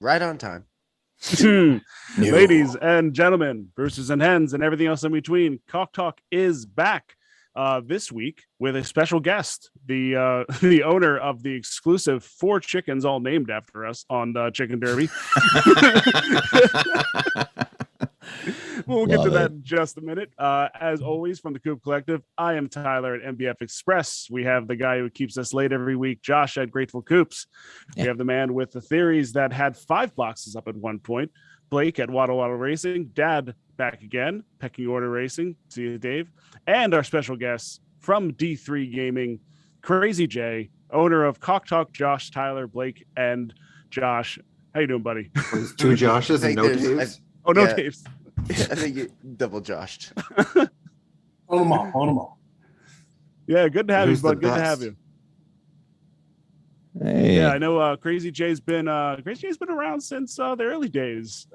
Right on time. Ladies and gentlemen, Bruces and hens, and everything else in between, Cock Talk is back this week with a special guest, the owner of the exclusive 4 chickens, all named after us on Chicken Derby. We'll get to that in just a minute. As always, from the Coop Collective, I am Tyler at MBF Express. We have the guy who keeps us late every week, Josh at Grateful Coops. Yeah. We have the man with the theories that had 5 boxes up at one point, Blake at Waddle Waddle Racing, Dad back again, Pecking Order Racing. See you, Dave. And our special guest from D3 Gaming, Crazy J, owner of Cock Talk, Josh, Tyler, Blake, and Josh. How you doing, buddy? 2 Joshes and no Daves? Oh, no Daves. I think you double joshed. On them all. Yeah, good to have you, bud. Good to have you. Hey. Yeah, I know Crazy J's been around since the early days,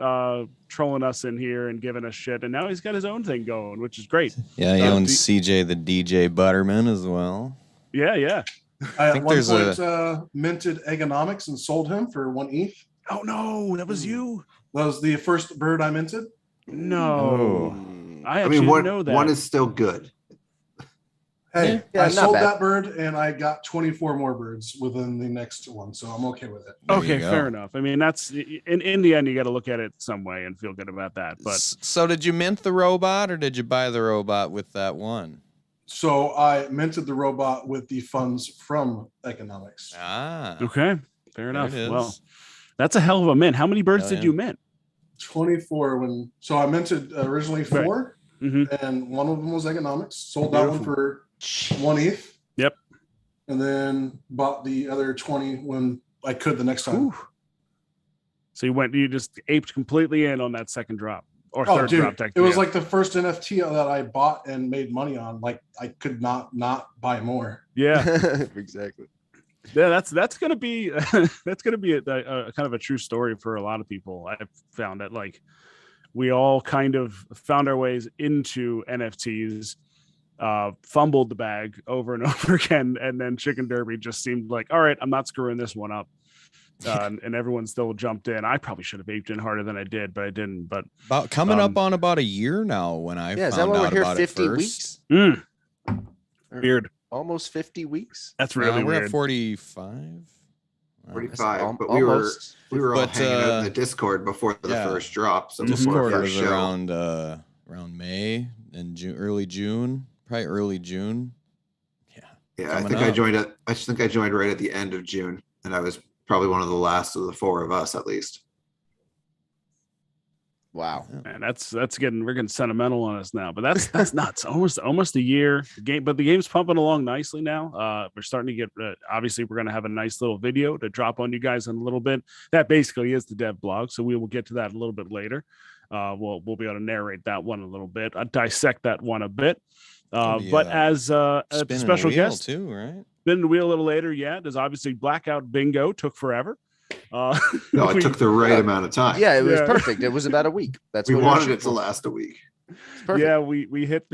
trolling us in here and giving us shit, and now he's got his own thing going, which is great. Yeah, he owns CJ the DJ Butterman as well. Yeah. I at one point minted Economics and sold him for 1 ETH. Oh no, that was you. That was the first bird I minted. No, I mean, didn't know that. One is still good. Hey, I sold that bird and I got 24 more birds within the next one, so I'm okay with it. Okay, fair enough. I mean, that's in the end, you got to look at it some way and feel good about that. But so, did you mint the robot or did you buy the robot with that one? So I minted the robot with the funds from Economics. Okay, fair enough. Well, that's a hell of a mint. How many birds did you mint? 24 so I minted originally 4 and one of them was Economics. Sold that one for 1 ETH. Yep. And then bought the other 20 when I could the next time. Ooh. So you just aped completely in on that second drop or third drop. It was like the first NFT that I bought and made money on. Like I could not buy more. Yeah, exactly. Yeah, that's gonna be a kind of a true story for a lot of people. I've found that like we all kind of found our ways into NFTs, fumbled the bag over and over again, and then Chicken Derby just seemed like, all right, I'm not screwing this one up, and everyone still jumped in. I probably should have aped in harder than I did, but I didn't. But about coming up on about a year now when I found is that why out we're here about 50 it first. weeks? Weird. Almost 50 weeks. That's really we're weird. At 45. 45, but we were all hanging out in the Discord before the first drop. So Discord before was around May and early June, probably early June. Yeah, I think I joined right at the end of June, and I was probably one of the last of the 4 of us, at least. Wow, man, we're getting sentimental on us now, but that's nuts. Almost a year. The game's pumping along nicely now. We're starting to get. Obviously, we're going to have a nice little video to drop on you guys in a little bit. That basically is the dev blog, so we will get to that a little bit later. We'll be able to narrate that one a little bit, dissect that one a bit. But as a special guest too, right? Spin the wheel a little later. Yeah, there's obviously Blackout Bingo took forever. No, it took the right amount of time. Yeah, it was perfect. It was about a week. We wanted it to last a week. Yeah, we hit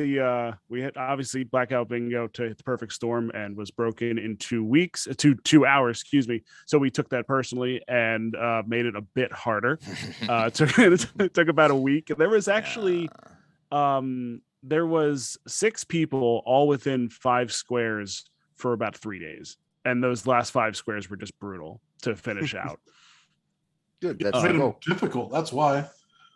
obviously Blackout Bingo to hit the perfect storm and was broken in 2 weeks, 2 hours, excuse me. So we took that personally and made it a bit harder. It took about a week. There was actually there was 6 people all within 5 squares for about 3 days, and those last 5 squares were just brutal to finish out. Good. That's difficult. That's why.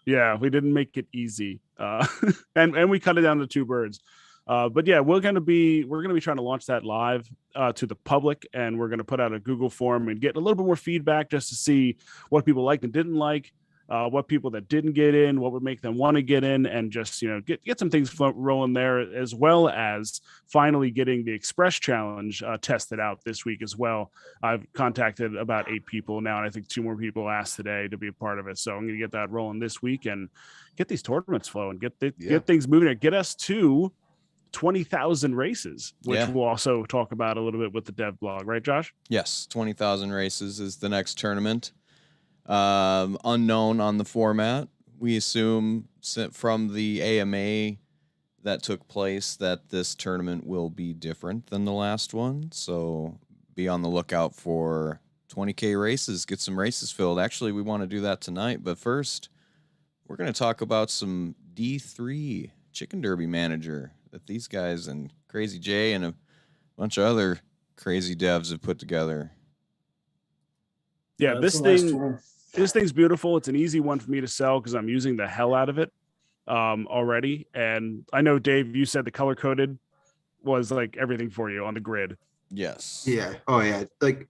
Yeah, we didn't make it easy, and we cut it down to 2 birds. But yeah, we're gonna be trying to launch that live to the public, and we're gonna put out a Google form and get a little bit more feedback just to see what people liked and didn't like, what people that didn't get in, what would make them want to get in, and just get some things rolling there, as well as finally getting the Express Challenge tested out this week as well. I've contacted about 8 people now, and I think 2 more people asked today to be a part of it. So I'm going to get that rolling this week and get these tournaments flowing, get things moving, get us to 20,000 races, which we'll also talk about a little bit with the dev blog, right, Josh? Yes, 20,000 races is the next tournament. Unknown on the format. We assume from the AMA that took place that this tournament will be different than the last one. So be on the lookout for 20K races, get some races filled. Actually, we want to do that tonight, but first, we're going to talk about some D3 Chicken Derby Manager that these guys and Crazy J and a bunch of other crazy devs have put together. Yeah, that's a nice tool. this thing's beautiful. It's an easy one for me to sell because I'm using the hell out of it already. And I know, Dave, you said the color coded was like everything for you on the grid. Yes. Yeah. Oh yeah. Like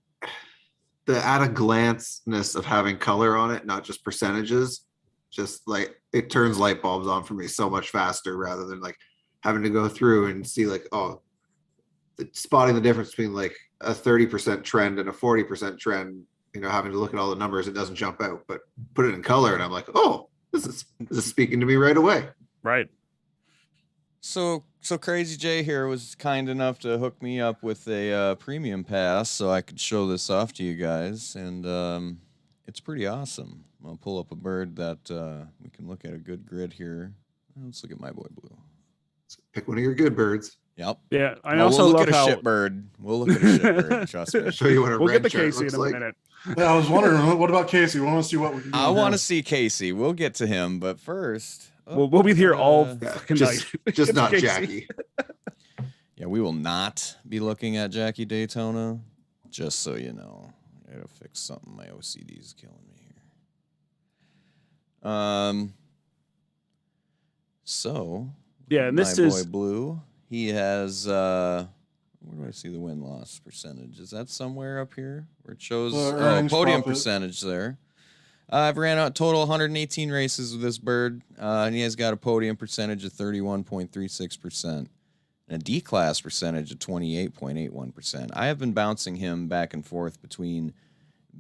the at a glance-ness of having color on it, not just percentages, just like it turns light bulbs on for me so much faster rather than like having to go through and see like, oh, spotting the difference between like a 30% trend and a 40% trend, you know, having to look at all the numbers, it doesn't jump out, but put it in color and I'm like, oh, this is speaking to me right away. Right. So Crazy J here was kind enough to hook me up with a premium pass so I could show this off to you guys, and it's pretty awesome. I'll pull up a bird that we can look at a good grid here. Let's look at my boy Blue. Pick one of your good birds. Yep. Yeah, I Well, also we'll look love at a how shit bird. We'll look at a shit bird. Trust me. Show you what a we'll red get the chart Casey in looks a like. minute. Yeah, I was wondering, what about Casey? We want to see what we can do. I want to here. see Casey. We'll get to him, but first, We'll be here all Yeah, fucking just, night. just not Casey. Jackie. yeah, we will not be looking at Jackie Daytona. Just so you know, I gotta fix something. My OCD is killing me here. So Yeah, and this my is boy Blue. He has where do I see the win-loss percentage? Is that somewhere up here where it shows earnings podium profit. percentage there? I've ran out total 118 races with this bird, and he has got a podium percentage of 31.36% and a D-class percentage of 28.81%. I have been bouncing him back and forth between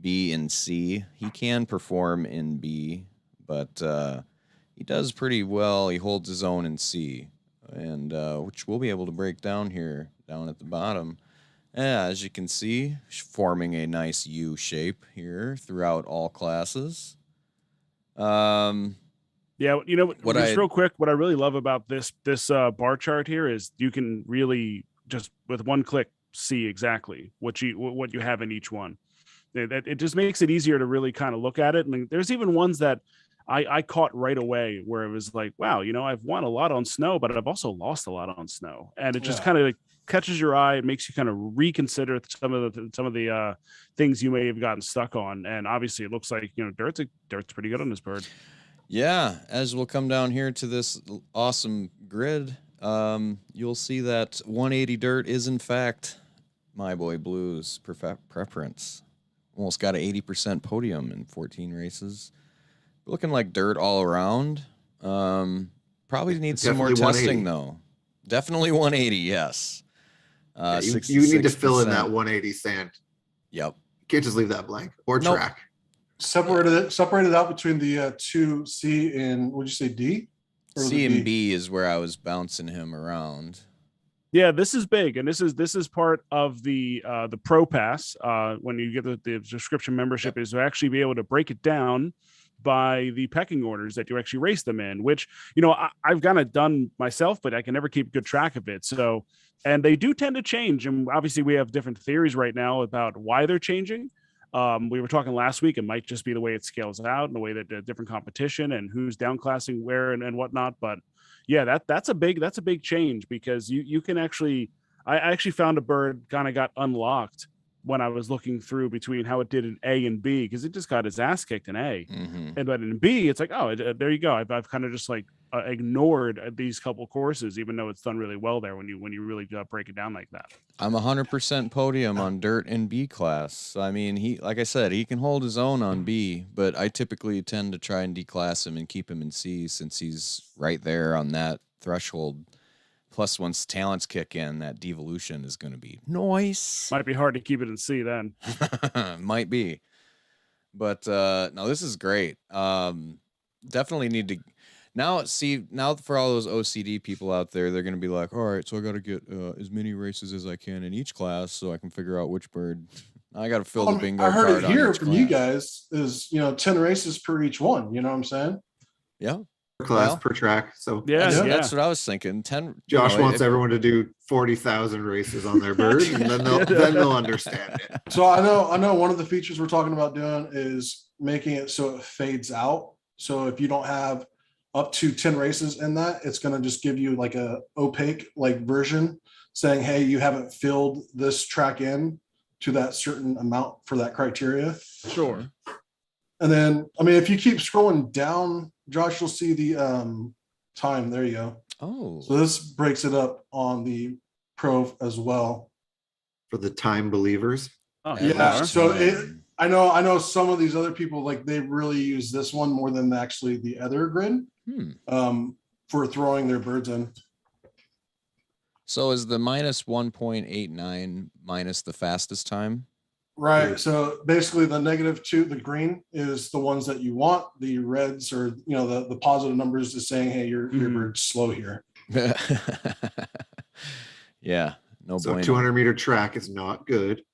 B and C. He can perform in B, but he does pretty well. He holds his own in C, and which we'll be able to break down here, down at the bottom. Yeah, as you can see, forming a nice U shape here throughout all classes. yeah, you know What just I- real quick, what I really love about this bar chart here is you can really just with one click see exactly what you have in each one. It just makes it easier to really kind of look at it. And there's even ones that I caught right away where it was like, wow, you know, I've won a lot on snow, but I've also lost a lot on snow, and it just Yeah. kind of like catches your eye. It makes you kind of reconsider some of the things you may have gotten stuck on. And obviously, it looks like, you know, dirt's pretty good on this bird. Yeah, as we'll come down here to this awesome grid, you'll see that 180 dirt is in fact my boy Blue's preference. Almost got an 80% podium in 14 races. Looking like dirt all around. Probably needs some more Definitely testing 180. though. Definitely 180, yes. You need to fill in 66%. that 180 sand. Yep. You can't just leave that blank or Nope. track. Separated out between the two C and would you say D? Or was C it and B is where I was bouncing him around. Yeah, this is big, and this is part of the Pro Pass. When you get the subscription membership, is to actually be able to break it down by the pecking orders that you actually race them in. Which, you know, I've kind of done myself, but I can never keep good track of it. So, and they do tend to change, and obviously we have different theories right now about why they're changing. We were talking last week; it might just be the way it scales out, and the way that the different competition and who's downclassing where and whatnot. But yeah, that's a big change, because you can actually, I actually found a bird kind of got unlocked when I was looking through between how it did in A and B, because it just got its ass kicked in A, and but in B it's like, oh, there you go. I've kind of just like ignored these couple courses, even though it's done really well there when you really break it down like that. I'm 100% podium on dirt in B class. So, I mean, he, like I said, he can hold his own on B, but I typically tend to try and declass him and keep him in C, since he's right there on that threshold. Plus, once talents kick in, that devolution is going to be nice. Might be hard to keep it in C then. Might be. But no, this is great. Definitely need to. Now for all those OCD people out there, they're going to be like, all right, so I got to get as many races as I can in each class so I can figure out which bird. I got to fill the bingo I heard card it on here each from you class. guys is, 10 races per each one. You know what I'm saying? Yeah. class Well, per track. So Yeah, that's what I was thinking. 10. Josh wants if- everyone to do 40,000 races on their bird, and then they'll understand it. So I know one of the features we're talking about doing is making it so it fades out. So if you don't have up to 10 races in that, it's going to just give you like a opaque like version saying, hey, you haven't filled this track in to that certain amount for that criteria. Sure. And then, I mean, if you keep scrolling down, Josh, you'll see the time. There you go. Oh, So this breaks it up on the Pro as well. For the time believers. Oh, Yeah. So time. I know some of these other people, like they really use this one more than actually the other grid for throwing their birds in. So is the minus 1.89 minus the fastest time? Right. So basically the -2, the green is the ones that you want. The reds or, the positive numbers is saying, hey, your bird's slow here. Yeah. No So bueno. 200-meter track is not good.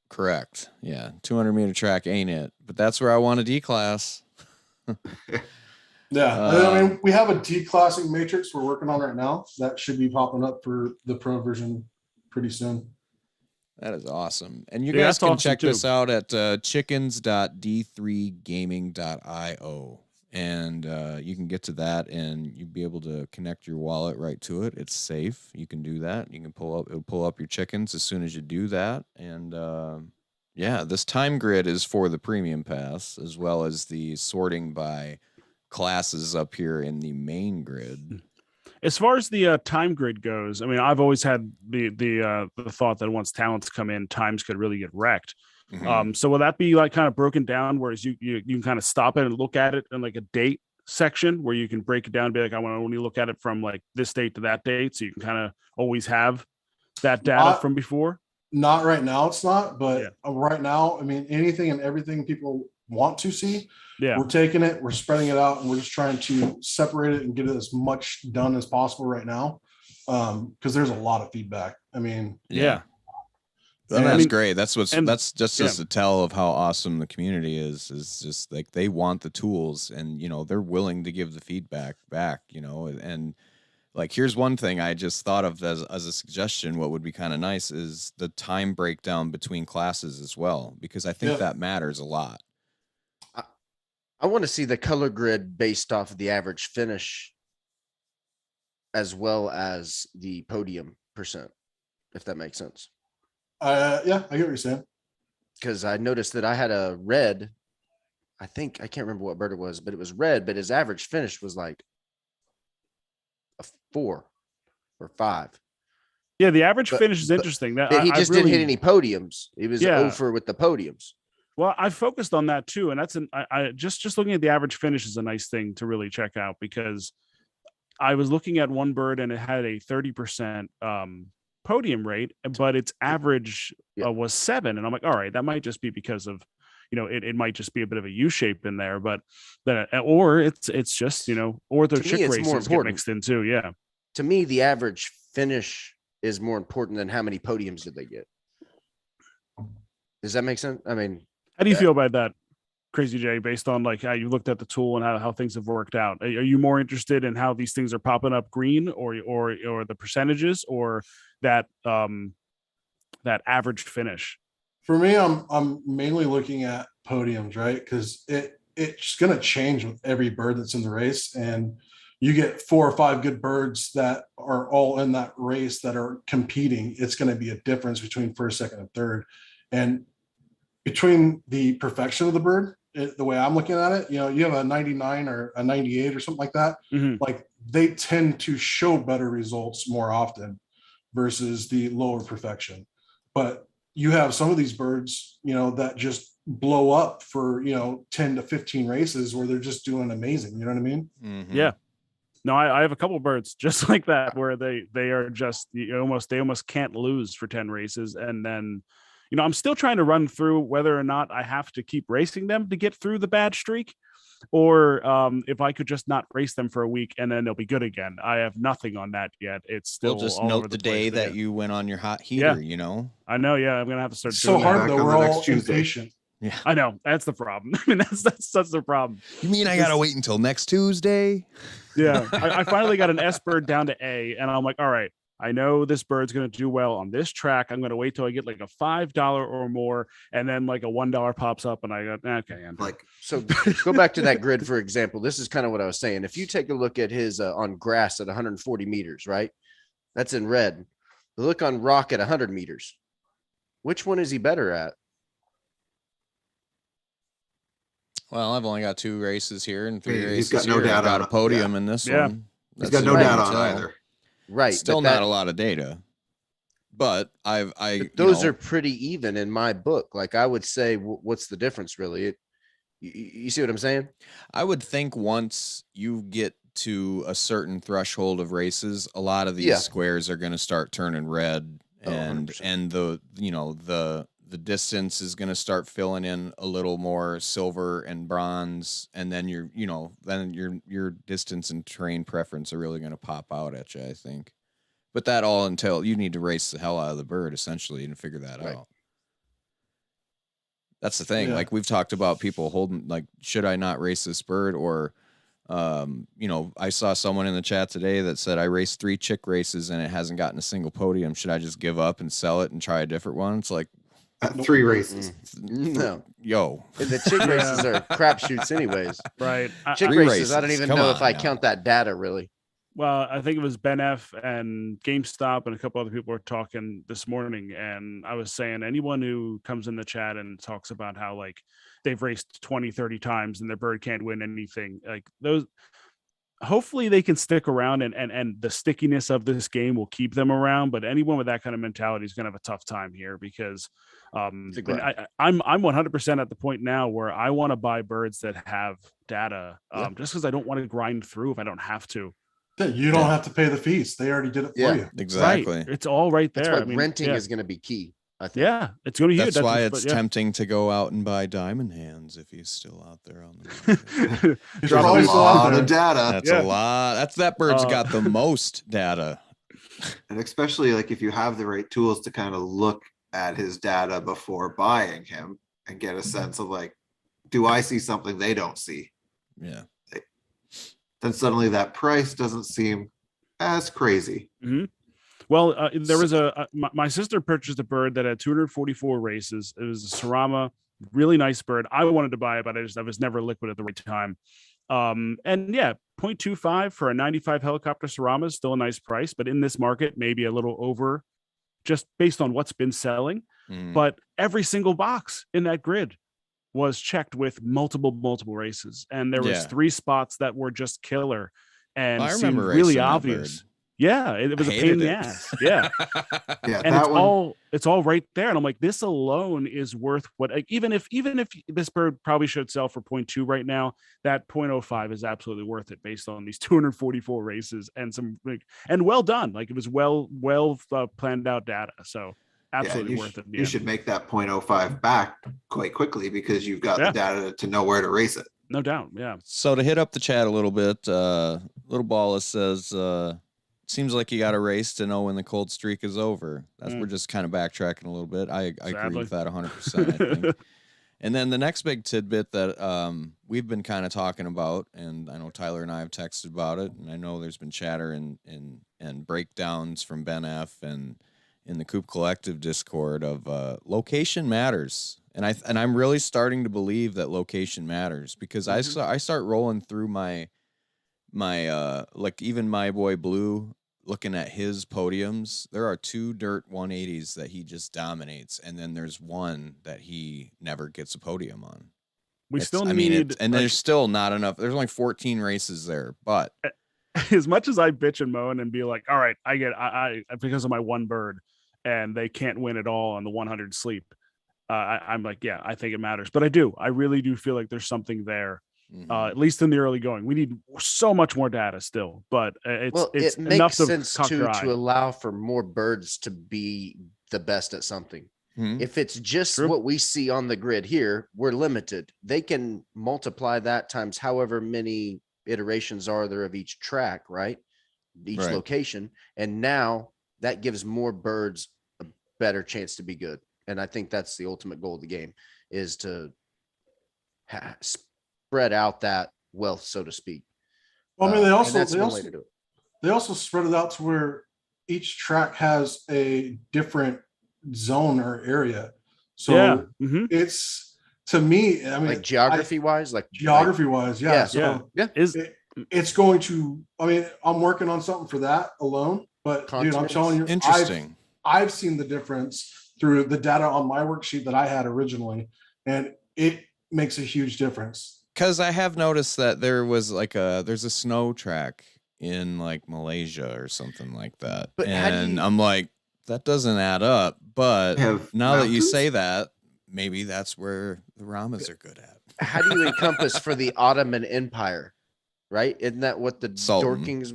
Correct. Yeah. 200-meter track ain't it, but that's where I want a D class. Yeah. I mean, we have a D-classing matrix we're working on right now. That should be popping up for the Pro version pretty soon. That is awesome. And you Yeah, guys that's can awesome check too. this out at chickens.d3gaming.io. And you can get to that and you'll be able to connect your wallet right to it. It's safe. You can do that. You can it'll pull up your chickens as soon as you do that. And yeah, this time grid is for the premium pass as well as the sorting by classes up here in the main grid. As far as the time grid goes, I mean, I've always had the thought that once talents come in, times could really get wrecked. Mhm. So will that be like kind of broken down, whereas you can kind of stop it and look at it in like a date section where you can break it down and be like, I want to only look at it from like this date to that date, so you can kind of always have that data from before? Not right now, it's not, but right now, I mean, anything and everything people want to see, we're taking it, we're spreading it out, and we're just trying to separate it and get it as much done as possible right now. Because there's a lot of feedback. I mean, Well, that's great. That's just a tell of how awesome the community is just like they want the tools and they're willing to give the feedback back, and like here's one thing I just thought of as a suggestion. What would be kind of nice is the time breakdown between classes as well, because I think that matters a lot. I want to see the color grid based off of the average finish as well as the podium percent, if that makes sense. Yeah, I get what you're saying. Because I noticed that I had a red, I can't remember what bird it was, but it was red, but his average finish was like a 4 or 5. Yeah, the average finish is interesting. That he just didn't hit any podiums. He was over with the podiums. Well, I focused on that too, and that's I just looking at the average finish is a nice thing to really check out, because I was looking at one bird and it had a 30% podium rate, but its average was 7, and I'm like, all right, that might just be because of it might just be a bit of a U shape in there, but then or it's just or the chick races get mixed in too. Yeah, to me, the average finish is more important than how many podiums did they get. Does that make sense? I mean, how do you feel about that, Crazy J, based on like how you looked at the tool and how things have worked out? Are you more interested in how these things are popping up green or the percentages, or that that average finish? For me, I'm mainly looking at podiums, right? Because it's going to change with every bird that's in the race, and you get 4 or 5 good birds that are all in that race that are competing. It's going to be a difference between first, second, and third, and between the perfection of the bird. The way I'm looking at it, you have a 99 or a 98 or something like that. Like they tend to show better results more often versus the lower perfection. But you have some of these birds, that just blow up for 10 to 15 races where they're just doing amazing. You know what I mean? Mm-hmm. Yeah. No, I have a couple of birds just like that where they are just they almost can't lose for 10 races, and then I'm still trying to run through whether or not I have to keep racing them to get through the bad streak, or if I could just not race them for a week and then they'll be good again. I have nothing on that yet. It's still just all note over the day that you went on your hot heater. I know. Yeah, I'm gonna have to start. So doing hard that. though. We're all impatient. Yeah. I know that's the problem. I mean, that's the problem. You mean I gotta wait until next Tuesday? Yeah, I finally got an S bird down to A, and I'm like, all right, I know this bird's gonna do well on this track. I'm gonna wait till I get like a $5 or more, and then like a $1 pops up, and I go, okay, I'm Like, So go back to that grid, for example. This is kind of what I was saying. If you take a look at his on grass at 140 meters, right? That's in red. Look on rock at 100 meters. Which one is he better at? Well, I've only got 2 races here and 3 He's races got no here. I've data got on a it. podium in this Yeah. one. he's That's got no what I data can on tell. either. Right. Still but not a lot of data. But those are pretty even in my book. Like I would say, what's the difference really? You see what I'm saying? I would think once you get to a certain threshold of races, a lot of these Yeah. squares are going to start turning red, Oh, and 100%. the distance is going to start filling in a little more silver and bronze, and then your distance and terrain preference are really going to pop out at you, I think. But that all until you need to race the hell out of the bird essentially and figure that Right. out. That's the thing. Yeah. Like we've talked about people holding, like, should I not race this bird? Or, I saw someone in the chat today that said I raced 3 chick races and it hasn't gotten a single podium. Should I just give up and sell it and try a different one? It's like, At 3 races. No. yo, The chick races are crapshoots anyways. right. Chick 3 races, I don't races. even Come know if on I now. count that data really. Well, I think it was Ben F and GameStop and a couple other people were talking this morning, and I was saying anyone who comes in the chat and talks about how like they've raced 20, 30 times and their bird can't win anything, like those, hopefully they can stick around and the stickiness of this game will keep them around. But anyone with that kind of mentality is going to have a tough time here because It's a and grind. I'm 100% at the point now where I want to buy birds that have data Yeah. just because I don't want to grind through if I don't have to. You don't Yeah. have to pay the fees. They already did it for Yeah. you. exactly. Right. It's all right there. That's why I mean, renting yeah. is going to be key. I think. Yeah, it's going to be huge. That's why but it's yeah. tempting to go out and buy diamond hands if he's still out there on the market. He's Drop probably it. still out lot there. of data. That's Yeah. a lot. That bird's got the Uh, most data. And especially like if you have the right tools to kind of look at his data before buying him and get a sense of like, do I see something they don't see? Yeah. Then suddenly that price doesn't seem as crazy. Well, there was my sister purchased a bird that had 244 races. It was a Sarama, really nice bird. I wanted to buy it, but I was never liquid at the right time. And yeah, 0.25 for a 95 helicopter Sarama is still a nice price, but in this market, maybe a little over just based on what's been selling. Mm. But every single box in that grid was checked with multiple races. And there was Yeah. 3 spots that were just killer and I seemed remember really racing that obvious. bird. Yeah, it was a pain in the ass. Yeah. Yeah, And that one. it's all right there. And I'm like, this alone is worth what, like, even if this bird probably should sell for 0.2 right now, that 0.05 is absolutely worth it based on these 244 races and and well done. Like it was well planned out data. So absolutely worth it. You should make that 0.05 back quite quickly because you've got the data to know where to race it. No doubt. Yeah. So to hit up the chat a little bit, Little Balla says, seems like you got a race to know when the cold streak is over. We're just kind of backtracking a little bit. I agree with that 100%. I think. And then the next big tidbit that we've been kind of talking about, and I know Tyler and I have texted about it, and I know there's been chatter and breakdowns from Ben F and in the Coop Collective Discord of location matters. And I'm really starting to believe that location matters because I start rolling through my like even my boy Blue, looking at his podiums, there are 2 dirt 180s that he just dominates, and then there's one that he never gets a podium on. There's still not enough. There's only 14 races there, but as much as I bitch and moan and be like, all right, I because of my one bird and they can't win at all on the 100 sleep. I'm like, yeah, I think it matters, but I really do feel like there's something there. At least in the early going, we need so much more data still, but it's it enough makes sense to allow for more birds to be the best at something. If it's just what we see on the grid here, we're limited. They can multiply that times however many iterations are there of each track, right? Each location. And now that gives more birds a better chance to be good. And I think that's the ultimate goal of the game, is to spread out that wealth, so to speak. Well, I mean, that's one way to do it. They also spread it out to where each track has a different zone or area. So it's, to me, I mean, like geography wise, yeah. So yeah. It's going to, I mean, I'm working on something for that alone, but dude, I'm telling you, interesting. I've seen the difference through the data on my worksheet that I had originally, and it makes a huge difference. Because I have noticed that there's a snow track in like Malaysia or something like that. But I'm like, that doesn't add up. But now that you say that, maybe that's where the Ramas are good at. How do you encompass for the Ottoman Empire? Right? Isn't that what the Dorkings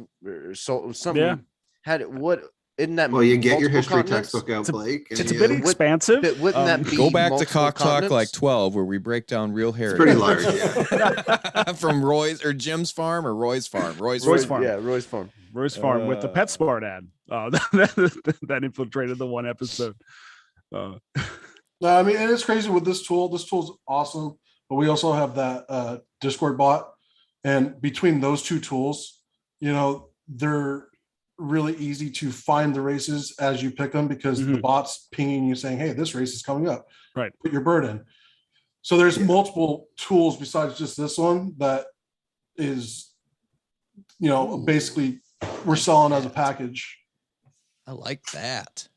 something? Yeah. What isn't that? Well, you get your history textbook out, Blake. It's a bit expansive. Wouldn't that be go back to Cock Talk like 12, where we break down real heritage? It's pretty large, yeah. From Roy's or Jim's farm or Roy's farm. Roy's farm. Yeah, Roy's farm. Roy's farm with the PetSmart ad that infiltrated the one episode. No, I mean, and it's crazy with this tool. This tool's awesome, but we also have that Discord bot. And between those two tools, you know, they're really easy to find the races as you pick them, because the bot's pinging you saying, hey, this race is coming up. Right. Put your bird in. So there's multiple tools besides just this one that is, you know, basically we're selling as a package. I like that.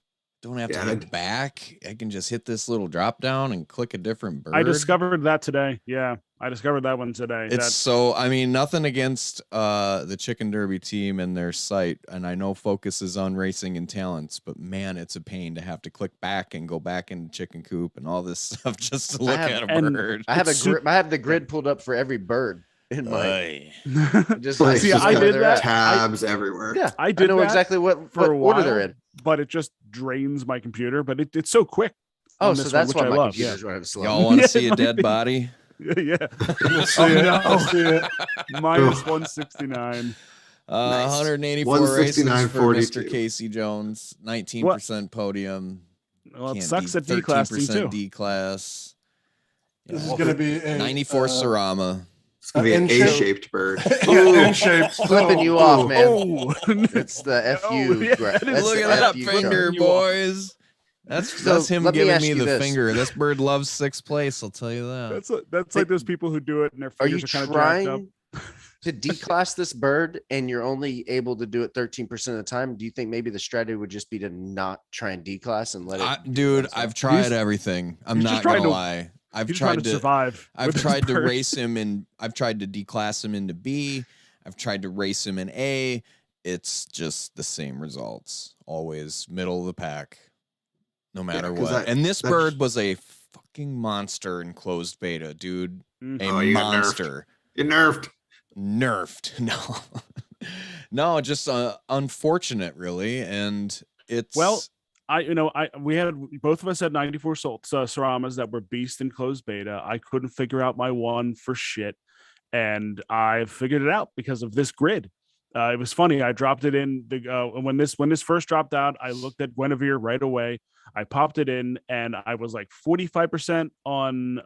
Don't have to hit back. I can just hit this little drop down and click a different bird. I discovered that today. Yeah, I discovered that one today. I mean, nothing against the Chicken Derby team and their site, and I know focus is on racing and talents, but man, it's a pain to have to click back and go back into Chicken Coop and all this stuff just to look at a bird. I have the grid pulled up for every bird in my just like I did that. Tabs everywhere. Yeah, I did know exactly what order they're in, but it just drains my computer. But it's so quick. Oh, so that's why my computer's running slow. Y'all want to see a dead body? Yeah. Let's see it. Minus 169. 184 races for Mr. Casey Jones. 19% podium. Well, it sucks at D-class too. D-class. This is going to be a 94 Sarama. It's going to be an A-shaped bird. N-shaped. Flipping you off, man. It's the FU. Look at that finger, boys. That's him giving me the finger. This bird loves sixth place, I'll tell you that. That's like those people who do it and their fingers are kind of jacked up. To declass this bird and you're only able to do it 13% of the time, do you think maybe the strategy would just be to not try and declass and let it? Dude, I've tried everything. I'm not gonna lie. I've tried to survive. I've tried to race him and I've tried to declass him into B. I've tried to race him in A. It's just the same results. Always middle of the pack, no matter what. And this bird was a fucking monster in closed beta, dude. A monster. You're nerfed. Nerfed. No, just unfortunate, really. And it's we had both of us had 94 Saramas that were beast in closed beta. I couldn't figure out my one for shit, and I figured it out because of this grid. It was funny. I dropped it in when this first dropped out. I looked at Guinevere right away. I popped it in, and I was like 45% on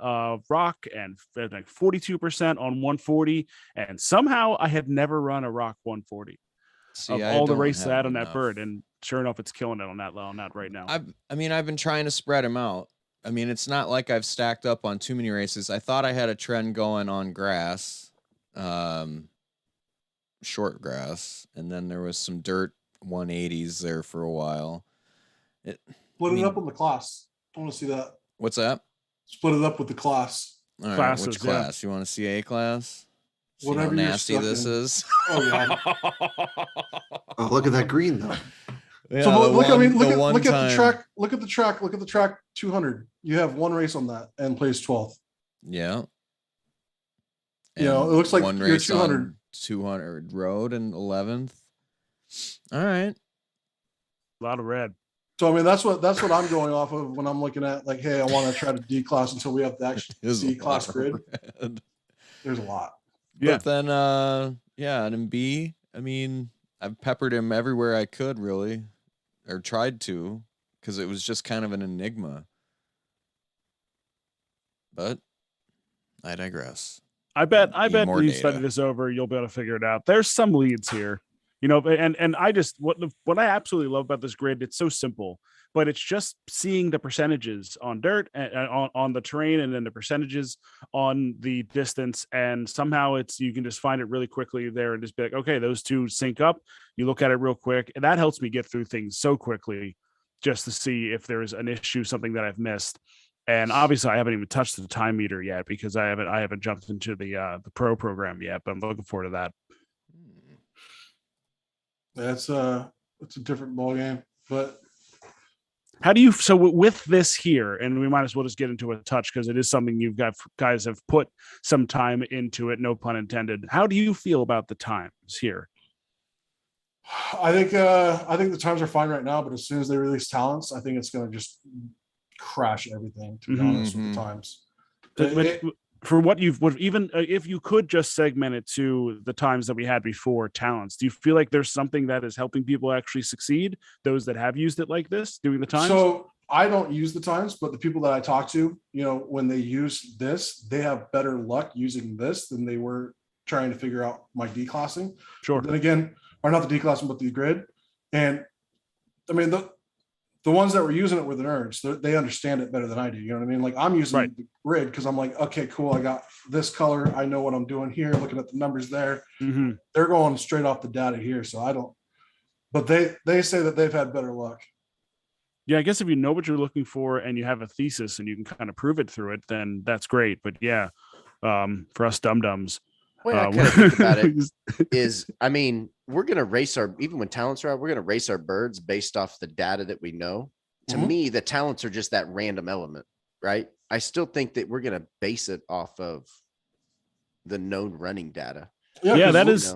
rock and like 42% on 140. And somehow I had never run a rock 140 of all the races I had on that bird. And sure enough, it's killing it on that right now. I've been trying to spread them out. I mean, it's not like I've stacked up on too many races. I thought I had a trend going on grass, short grass, and then there was some dirt 180s there for a while. Split it up with the class. I want to see that. What's that? Split it up with the class. All right, which class? You want to see A class? See whatever how nasty this is. Oh yeah. Oh, look at that green though. Yeah, so look at the track. Look at the track. Look at the track 200. You have one race on that and plays 12th. Yeah. And it looks like one you're race 200. on 200 road and 11th. All right. A lot of red. So I mean that's what I'm going off of when I'm looking at like, hey, I want to try to D-class until we have the actual D-class grid. There's a lot. Yeah. But then and in B, I mean, I've peppered him everywhere I could, really, or tried to, because it was just kind of an enigma. But I digress. I bet Need when you data. study this over, you'll be able to figure it out. There's some leads here, and I just what I absolutely love about this grid, it's so simple, but it's just seeing the percentages on dirt and on the terrain, and then the percentages on the distance, and somehow you can just find it really quickly there and just be like, okay, those two sync up. You look at it real quick, and that helps me get through things so quickly, just to see if there's an issue, something that I've missed. And obviously, I haven't even touched the time meter yet because I haven't jumped into the pro program yet. But I'm looking forward to that. It's a different ball game. But how do you? So with this here, and we might as well just get into a touch because it is something guys have put some time into it. No pun intended. How do you feel about the times here? I think the times are fine right now. But as soon as they release talents, I think it's going to just crash everything, to be honest with the times. For even if you could just segment it to the times that we had before talents, do you feel like there's something that is helping people actually succeed, those that have used it like this, doing the times? So I don't use the times, but the people that I talk to, when they use this, they have better luck using this than they were trying to figure out my declassing. Sure. Then again, or not the declassing, but the grid. And I mean, the ones that were using it were the nerds. They understand it better than I do. You know what I mean? Like I'm using the grid because I'm like, okay, cool. I got this color. I know what I'm doing here. Looking at the numbers there. Mm-hmm. They're going straight off the data here. So I don't, but they say that they've had better luck. Yeah, I guess if you know what you're looking for and you have a thesis and you can kind of prove it through it, then that's great. But yeah, for us dum-dums. Well, I kind of think about it is, I mean, we're going to race even when talents are out, we're going to race our birds based off the data that we know. To me, the talents are just that random element, right? I still think that we're going to base it off of the known running data. Yeah, that is.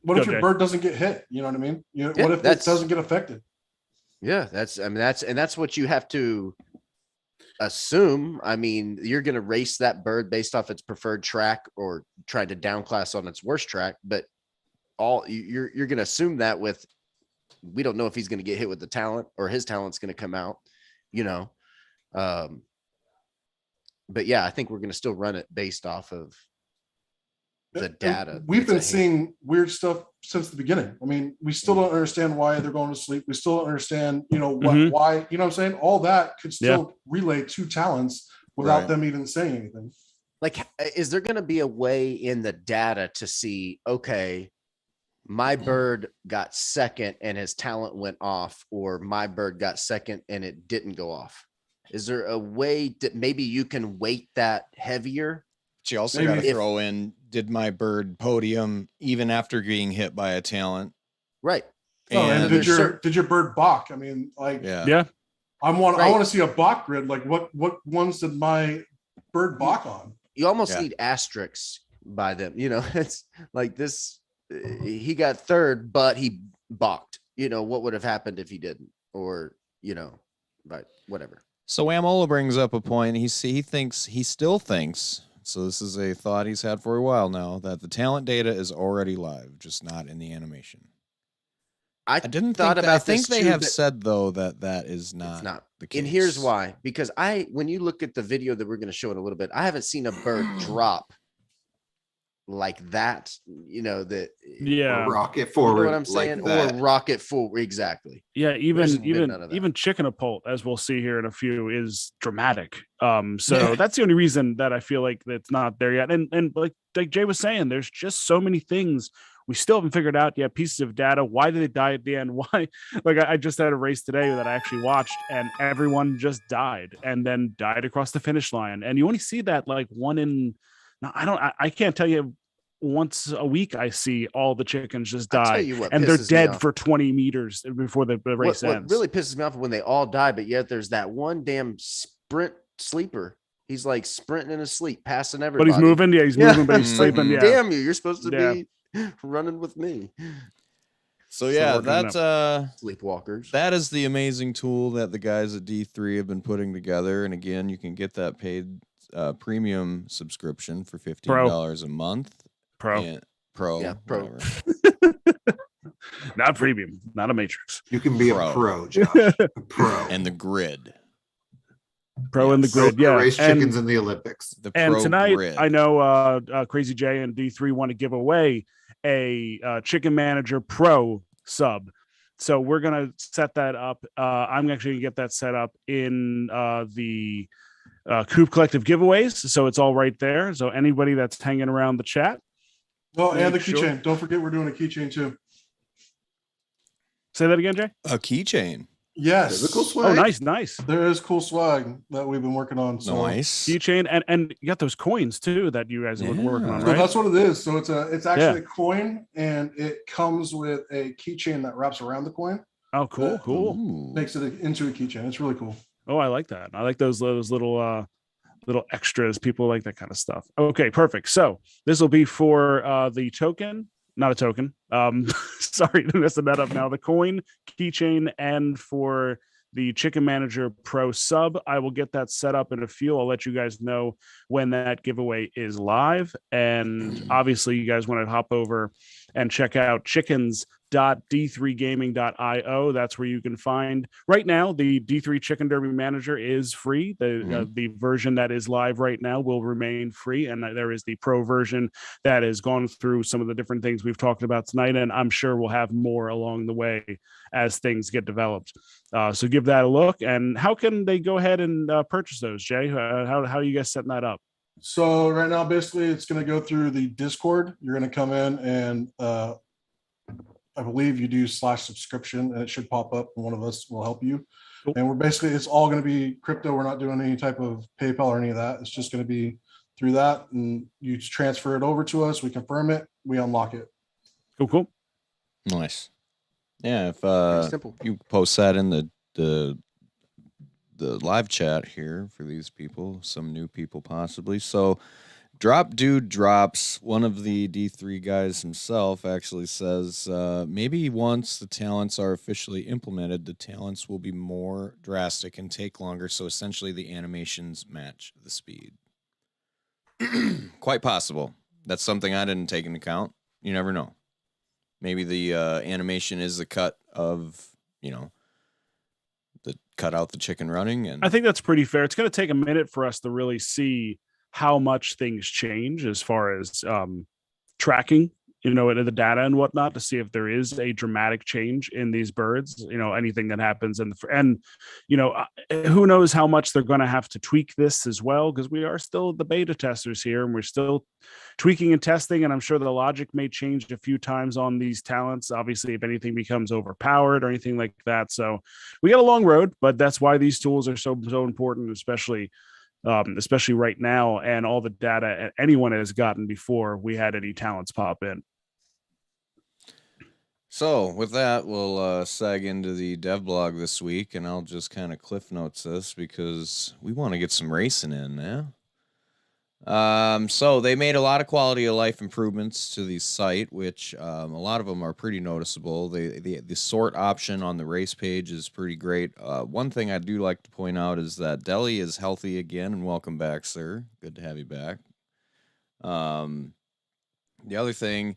What if your bird doesn't get hit? You know what I mean? What if it doesn't get affected? Yeah, that's what you have to assume. I mean, you're going to race that bird based off its preferred track or try to downclass on its worst track, but you're going to assume that we don't know if he's going to get hit with the talent or his talent's going to come out, but yeah, I think we're going to still run it based off of the data. We've been seeing weird stuff since the beginning. I mean, we still don't understand why they're going to sleep. We still don't understand, why, what I'm saying? All that could still relay to talents without them even saying anything. Like, is there going to be a way in the data to see, okay, my bird got second and his talent went off, or my bird got second and it didn't go off? Is there a way that maybe you can weight that heavier? But you also got to throw in, did my bird podium even after getting hit by a talent? Right. And did your bird BAWK? I mean, like, yeah. I want to see a BAWK grid. Like, what ones did my bird BAWK on? You almost need asterisks by them. It's like this. He got third, but he balked. What would have happened if he didn't? Or, but whatever. So Amola brings up a point. He still thinks, so this is a thought he's had for a while now, that the talent data is already live, just not in the animation. I think they have said though that is not the case. And here's why: because when you look at the video that we're going to show in a little bit, I haven't seen a bird drop like that. Rocket forward. You know what I'm saying? Or rocket forward, exactly. Yeah, even chicken a pult, as we'll see here in a few, is dramatic. So that's the only reason that I feel like it's not there yet. And like Jay was saying, there's just so many things we still haven't figured out yet. Pieces of data. Why did they die at the end? Why? Like I just had a race today that I actually watched, and everyone just died and then died across the finish line. And you only see that like I can't tell you. Once a week, I see all the chickens just die, and they're dead for 20 meters before the race ends. What really pisses me off when they all die, but yet there's that one damn sprint sleeper. He's like sprinting in his sleep, passing everybody. But he's moving. Yeah, he's moving, but he's sleeping. Yeah. Damn you! You're supposed to be running with me. So yeah, that's sleepwalkers. That is the amazing tool that the guys at D3 have been putting together. And again, you can get that paid premium subscription for $15 a month. Pro. Yeah, pro. Not premium, not a matrix. You can be a pro, Josh. A pro. And the grid. Pro in the grid, The yeah. race chickens in the Olympics. The And pro tonight, grid. I know Crazy J and D3 want to give away a Chicken Manager Pro sub. So we're going to set that up. I'm actually going to get that set up in the Coop Collective giveaways. So it's all right there. So anybody that's hanging around the chat. Oh, and the Make sure. keychain. Don't forget we're doing a keychain too. Say that again, Jay. A keychain. Yes. Physical swag. Oh, nice. There is cool swag that we've been working on. So. Nice. Keychain and you got those coins too that you guys were working on, So right? that's what it is. So it's actually a coin, and it comes with a keychain that wraps around the coin. Oh, cool. Ooh. Makes it into a keychain. It's really cool. Oh, I like that. I like those little extras. People like that kind of stuff. Okay, perfect. So this will be for the token, not a token. Sorry, messing that up now. The coin, keychain, and for the Chicken Manager Pro sub. I will get that set up in a few. I'll let you guys know when that giveaway is live. And obviously, you guys want to hop over and check out chickens.d3gaming.io. That's where you can find right now the D3 Chicken Derby Manager is free. The version that is live right now will remain free, and there is the pro version that has gone through some of the different things we've talked about tonight, and I'm sure we'll have more along the way as things get developed. So give that a look. And how can they go ahead and purchase those, Jay? How are you guys setting that up? So right now, basically, it's going to go through the Discord. You're going to come in and I believe you do /subscription, and it should pop up. And one of us will help you. Cool. And it's all going to be crypto. We're not doing any type of PayPal or any of that. It's just going to be through that, and you transfer it over to us. We confirm it. We unlock it. Cool. Nice. Yeah, if simple. you post that in the live chat here for these people, some new people possibly. So Drop Dude Drops, one of the D3 guys himself, actually says maybe once the talents are officially implemented, the talents will be more drastic and take longer. So essentially the animations match the speed. Quite possible. That's something I didn't take into account. You never know. Maybe the animation is the cut of, cut out the chicken running. And I think that's pretty fair. It's going to take a minute for us to really see how much things change as far as tracking, the data and whatnot, to see if there is a dramatic change in these birds, anything that happens. And who knows how much they're going to have to tweak this as well, because we are still the beta testers here and we're still tweaking and testing. And I'm sure the logic may change a few times on these talents. Obviously, if anything becomes overpowered or anything like that. So we got a long road, but that's why these tools are so important, especially right now, and all the data anyone has gotten before we had any talents pop in. So with that, we'll seg into the dev blog this week, and I'll just kind of cliff notes this because we want to get some racing in now. So they made a lot of quality of life improvements to the site, which a lot of them are pretty noticeable. The sort option on the race page is pretty great. One thing I do like to point out is that Deli is healthy again, and welcome back, sir. Good to have you back. The other thing,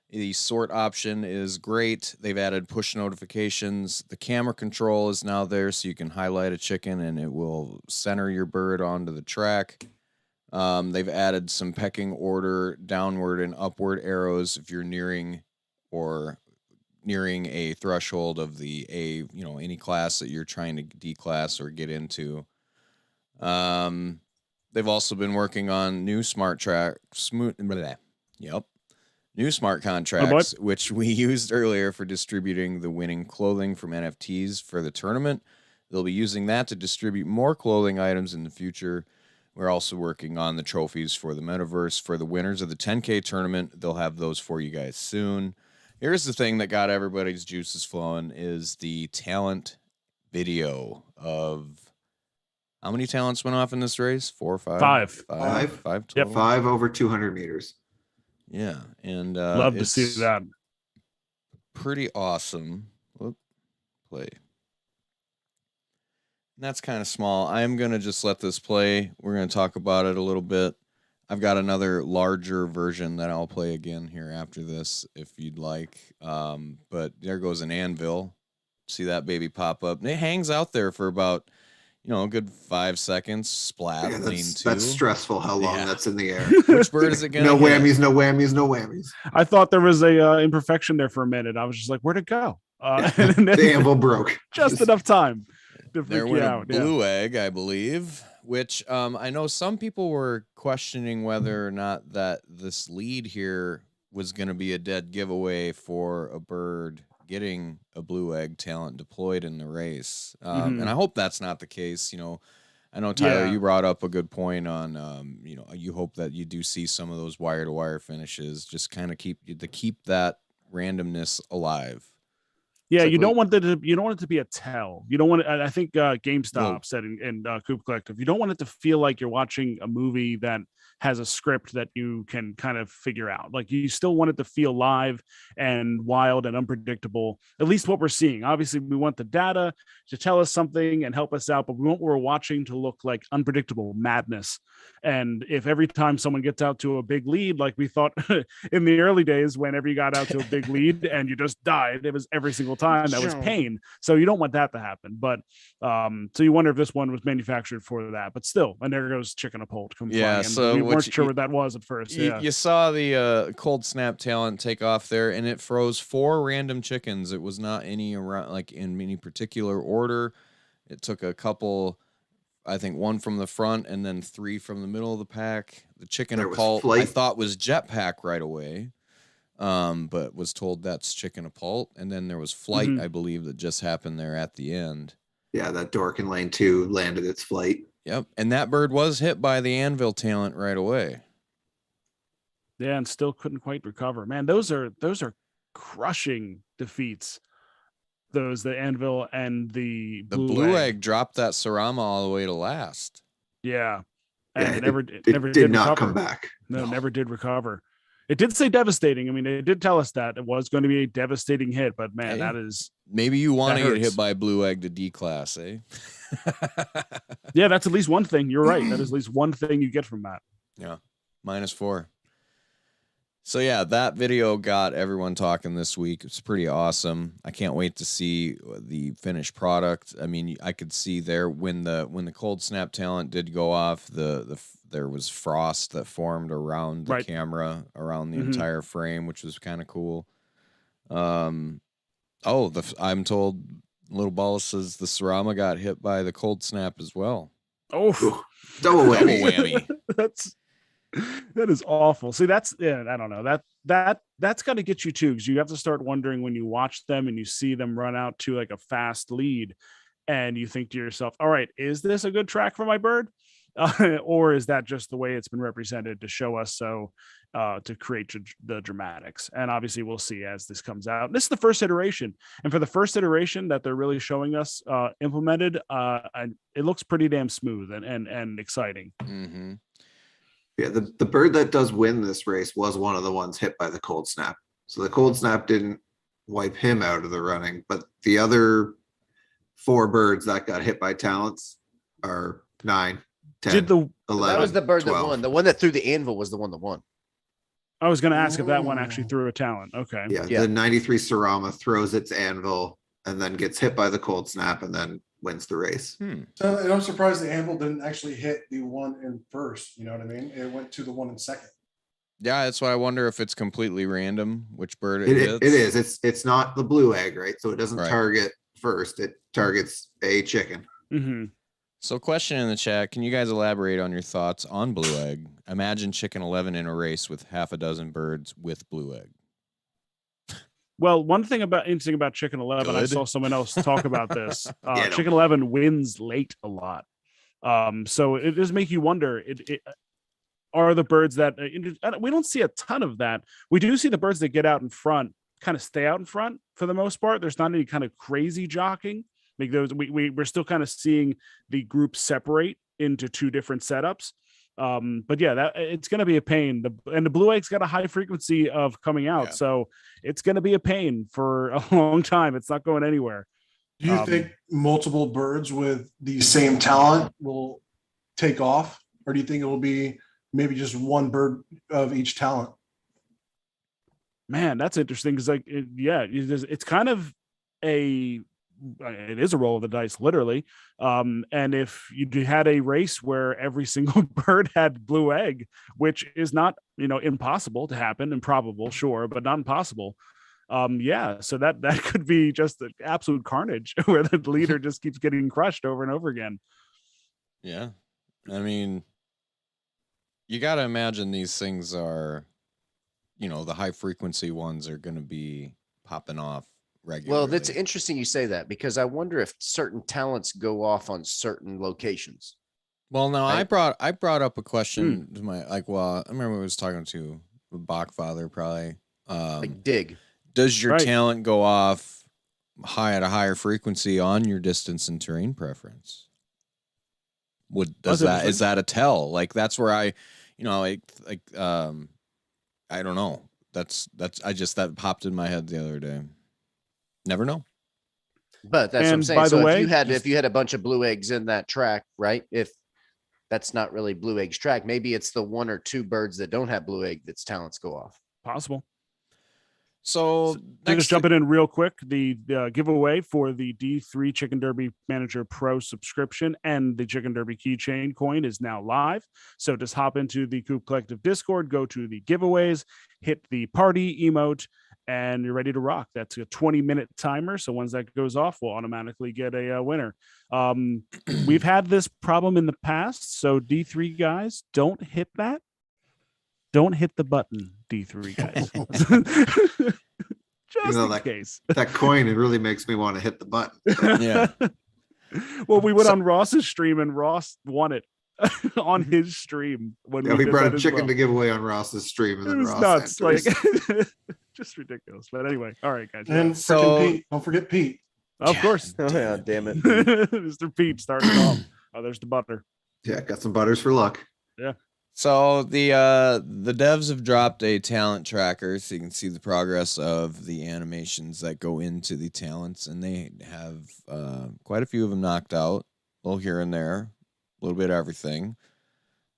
the sort option is great. They've added push notifications. The camera control is now there, so you can highlight a chicken and it will center your bird onto the track. They've added some pecking order downward and upward arrows if you're nearing a threshold of any class that you're trying to declass or get into. They've also been working on new smart contracts, which we used earlier for distributing the winning clothing from NFTs for the tournament. They'll be using that to distribute more clothing items in the future. We're also working on the trophies for the metaverse for the winners of the 10K tournament. They'll have those for you guys soon. Here's the thing that got everybody's juices flowing is the talent video of how many talents went off in this race? 4 or 5? Five total. Yep. 5 over 200 meters. Yeah. And love to see that. Pretty awesome. Whoop. Play. That's kind of small. I'm going to just let this play. We're going to talk about it a little bit. I've got another larger version that I'll play again here after this if you'd like. But there goes an anvil. See that baby pop up. And it hangs out there for about, a good 5 seconds, splat, Yeah, lean to. that's stressful how long that's in the air. Which bird is it gonna No hit? whammies, no whammies, no whammies. I thought there was a imperfection there for a minute. I was just like, where'd it go? And then The anvil broke. just enough time to There freak went you a out. blue egg, I believe, which I know some people were questioning whether or not that this lead here was going to be a dead giveaway for a bird getting a blue egg talent deployed in the race. And I hope that's not the case. I know, Tyler, you brought up a good point on, you hope that you do see some of those wire-to-wire finishes, just kind of keep that randomness alive. Yeah, you don't want it to be a tell. You don't want it. I think GameStop said in Coop Collective, you don't want it to feel like you're watching a movie that has a script that you can kind of figure out. Like, you still want it to feel live and wild and unpredictable. At least what we're seeing. Obviously, we want the data to tell us something and help us out, but we want what we're watching to look like unpredictable madness. And if every time someone gets out to a big lead, like we thought in the early days, whenever you got out to a big lead and you just died, it was every single time. That was pain. So you don't want that to happen. But so you wonder if this one was manufactured for that. But still, and there goes Chicken a Polt. Yeah, so we weren't sure what that was at first. You saw the cold snap talent take off there, and it froze 4 random chickens. It was not any around like in any particular order. It took a couple, I think 1 from the front and then 3 from the middle of the pack. The chicken a Polt I thought was Jetpack right away, but was told that's Chicken a Polt. And then there was Flight, I believe, that just happened there at the end. Yeah, that dork in lane 2 landed its flight. Yep, and that bird was hit by the anvil talent right away. Yeah, and still couldn't quite recover. Man, those are crushing defeats. The anvil and the blue egg dropped that Sarama all the way to last. Yeah, and it never did not come back. No, never did recover. It did say devastating. I mean, it did tell us that it was going to be a devastating hit, but man, that is maybe you want to get hit by a blue egg to D-class, eh? Yeah, that's at least one thing. You're right. That is at least one thing you get from that. Yeah, -4. So yeah, that video got everyone talking this week. It's pretty awesome. I can't wait to see the finished product. I mean, I could see there when the cold snap talent did go off, there was frost that formed around the camera, around the entire frame, which was kind of cool. I'm told Little Ball says the Sarama got hit by the cold snap as well. Oh, double whammy. That is awful. See, I don't know, that's got to get you too, because you have to start wondering when you watch them and you see them run out to like a fast lead and you think to yourself, all right, is this a good track for my bird? Or is that just the way it's been represented to show us to create the dramatics? And obviously we'll see as this comes out. This is the first iteration, and for the first iteration that they're really showing us implemented, and it looks pretty damn smooth and exciting. Yeah, the bird that does win this race was one of the ones hit by the cold snap. So the cold snap didn't wipe him out of the running, but the other 4 birds that got hit by talents are 9, 10, 11. That was the bird 12. that won. The one that threw the anvil was the one that won. I was going to ask if that one actually threw a talent. Okay. Yeah, the 93 Sarama throws its anvil and then gets hit by the cold snap and then wins the race. So, and I'm surprised the anvil didn't actually hit the one in first. You know what I mean? It went to the one in second. Yeah, that's why I wonder if it's completely random which bird it hits. It is. It's not the blue egg, right? So it doesn't target first. It targets a chicken. So question in the chat, can you guys elaborate on your thoughts on blue egg? Imagine chicken 11 in a race with half a dozen birds with blue egg. Well, one thing interesting about Chicken 11, I saw someone else talk about this. Chicken 11 wins late a lot. So it does make you wonder, are the birds that we don't see a ton of that. We do see the birds that get out in front kind of stay out in front for the most part. There's not any kind of crazy jockeying. Like we're still kind of seeing the group separate into 2 different setups. But yeah, it's going to be a pain. The blue egg's got a high frequency of coming out, so it's going to be a pain for a long time. It's not going anywhere. Do you think multiple birds with the same talent will take off, or do you think it will be maybe just one bird of each talent? Man, that's interesting because it's kind of a it is a roll of the dice, literally. And if you had a race where every single bird had blue egg, which is not, impossible to happen, improbable, sure, but not impossible. So that could be just the absolute carnage where the leader just keeps getting crushed over and over again. Yeah. I mean, you got to imagine these things are, the high frequency ones are going to be popping off regularly. Well, that's interesting you say that, because I wonder if certain talents go off on certain locations. Well, no, right? I brought up a question to my, I remember I was talking to the BAWK father probably. Like dig. Does your talent go off at a higher frequency on your distance and terrain preference? Is that a tell? Like, that's where I don't know. That popped in my head the other day. Never know. But that's what I'm saying. So if you had a bunch of blue eggs in that track, right? If that's not really blue eggs track, maybe it's the one or two birds that don't have blue egg that's talents go off. Possible. So just jumping in real quick, the giveaway for the D3 Chicken Derby Manager Pro subscription and the Chicken Derby keychain coin is now live. So just hop into the Coop Collective Discord, go to the giveaways, hit the party emote, and you're ready to rock. That's a 20-minute timer. So once that goes off, we'll automatically get a winner. We've had this problem in the past. So D3 guys, don't hit that. Don't hit the button, D3 guys. Just in case. That coin, it really makes me want to hit the button. Yeah. Well, we went on Ross's stream and Ross won it on his stream. When we brought a chicken to give away on Ross's stream. And it was Ross nuts. Just ridiculous. But anyway, all right, guys. And Pete. Don't forget Pete. Of course. Oh, yeah, damn it. Mr. Pete starting off. Oh, there's the butter. Yeah, got some butters for luck. Yeah. So the devs have dropped a talent tracker, so you can see the progress of the animations that go into the talents, and they have quite a few of them knocked out, a little here and there, a little bit of everything.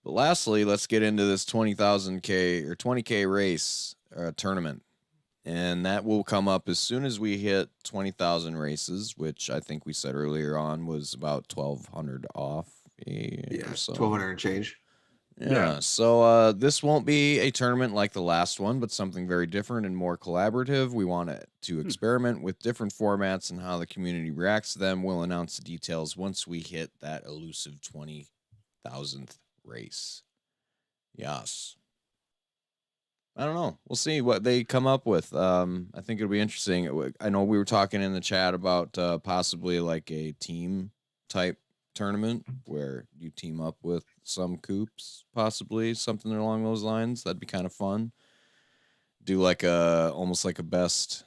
But lastly, let's get into this 20,000K or 20K race tournament, and that will come up as soon as we hit 20,000 races, which I think we said earlier on was about 1,200 off. Yeah, so 1,200 and change. Yeah, so this won't be a tournament like the last one, but something very different and more collaborative. We want to experiment with different formats and how the community reacts to them. We'll announce the details once we hit that elusive 20,000th race. Yes. I don't know. We'll see what they come up with. I think it'll be interesting. I know we were talking in the chat about possibly like a team type tournament where you team up with some Coops, possibly something along those lines. That'd be kind of fun. Do like almost like a best.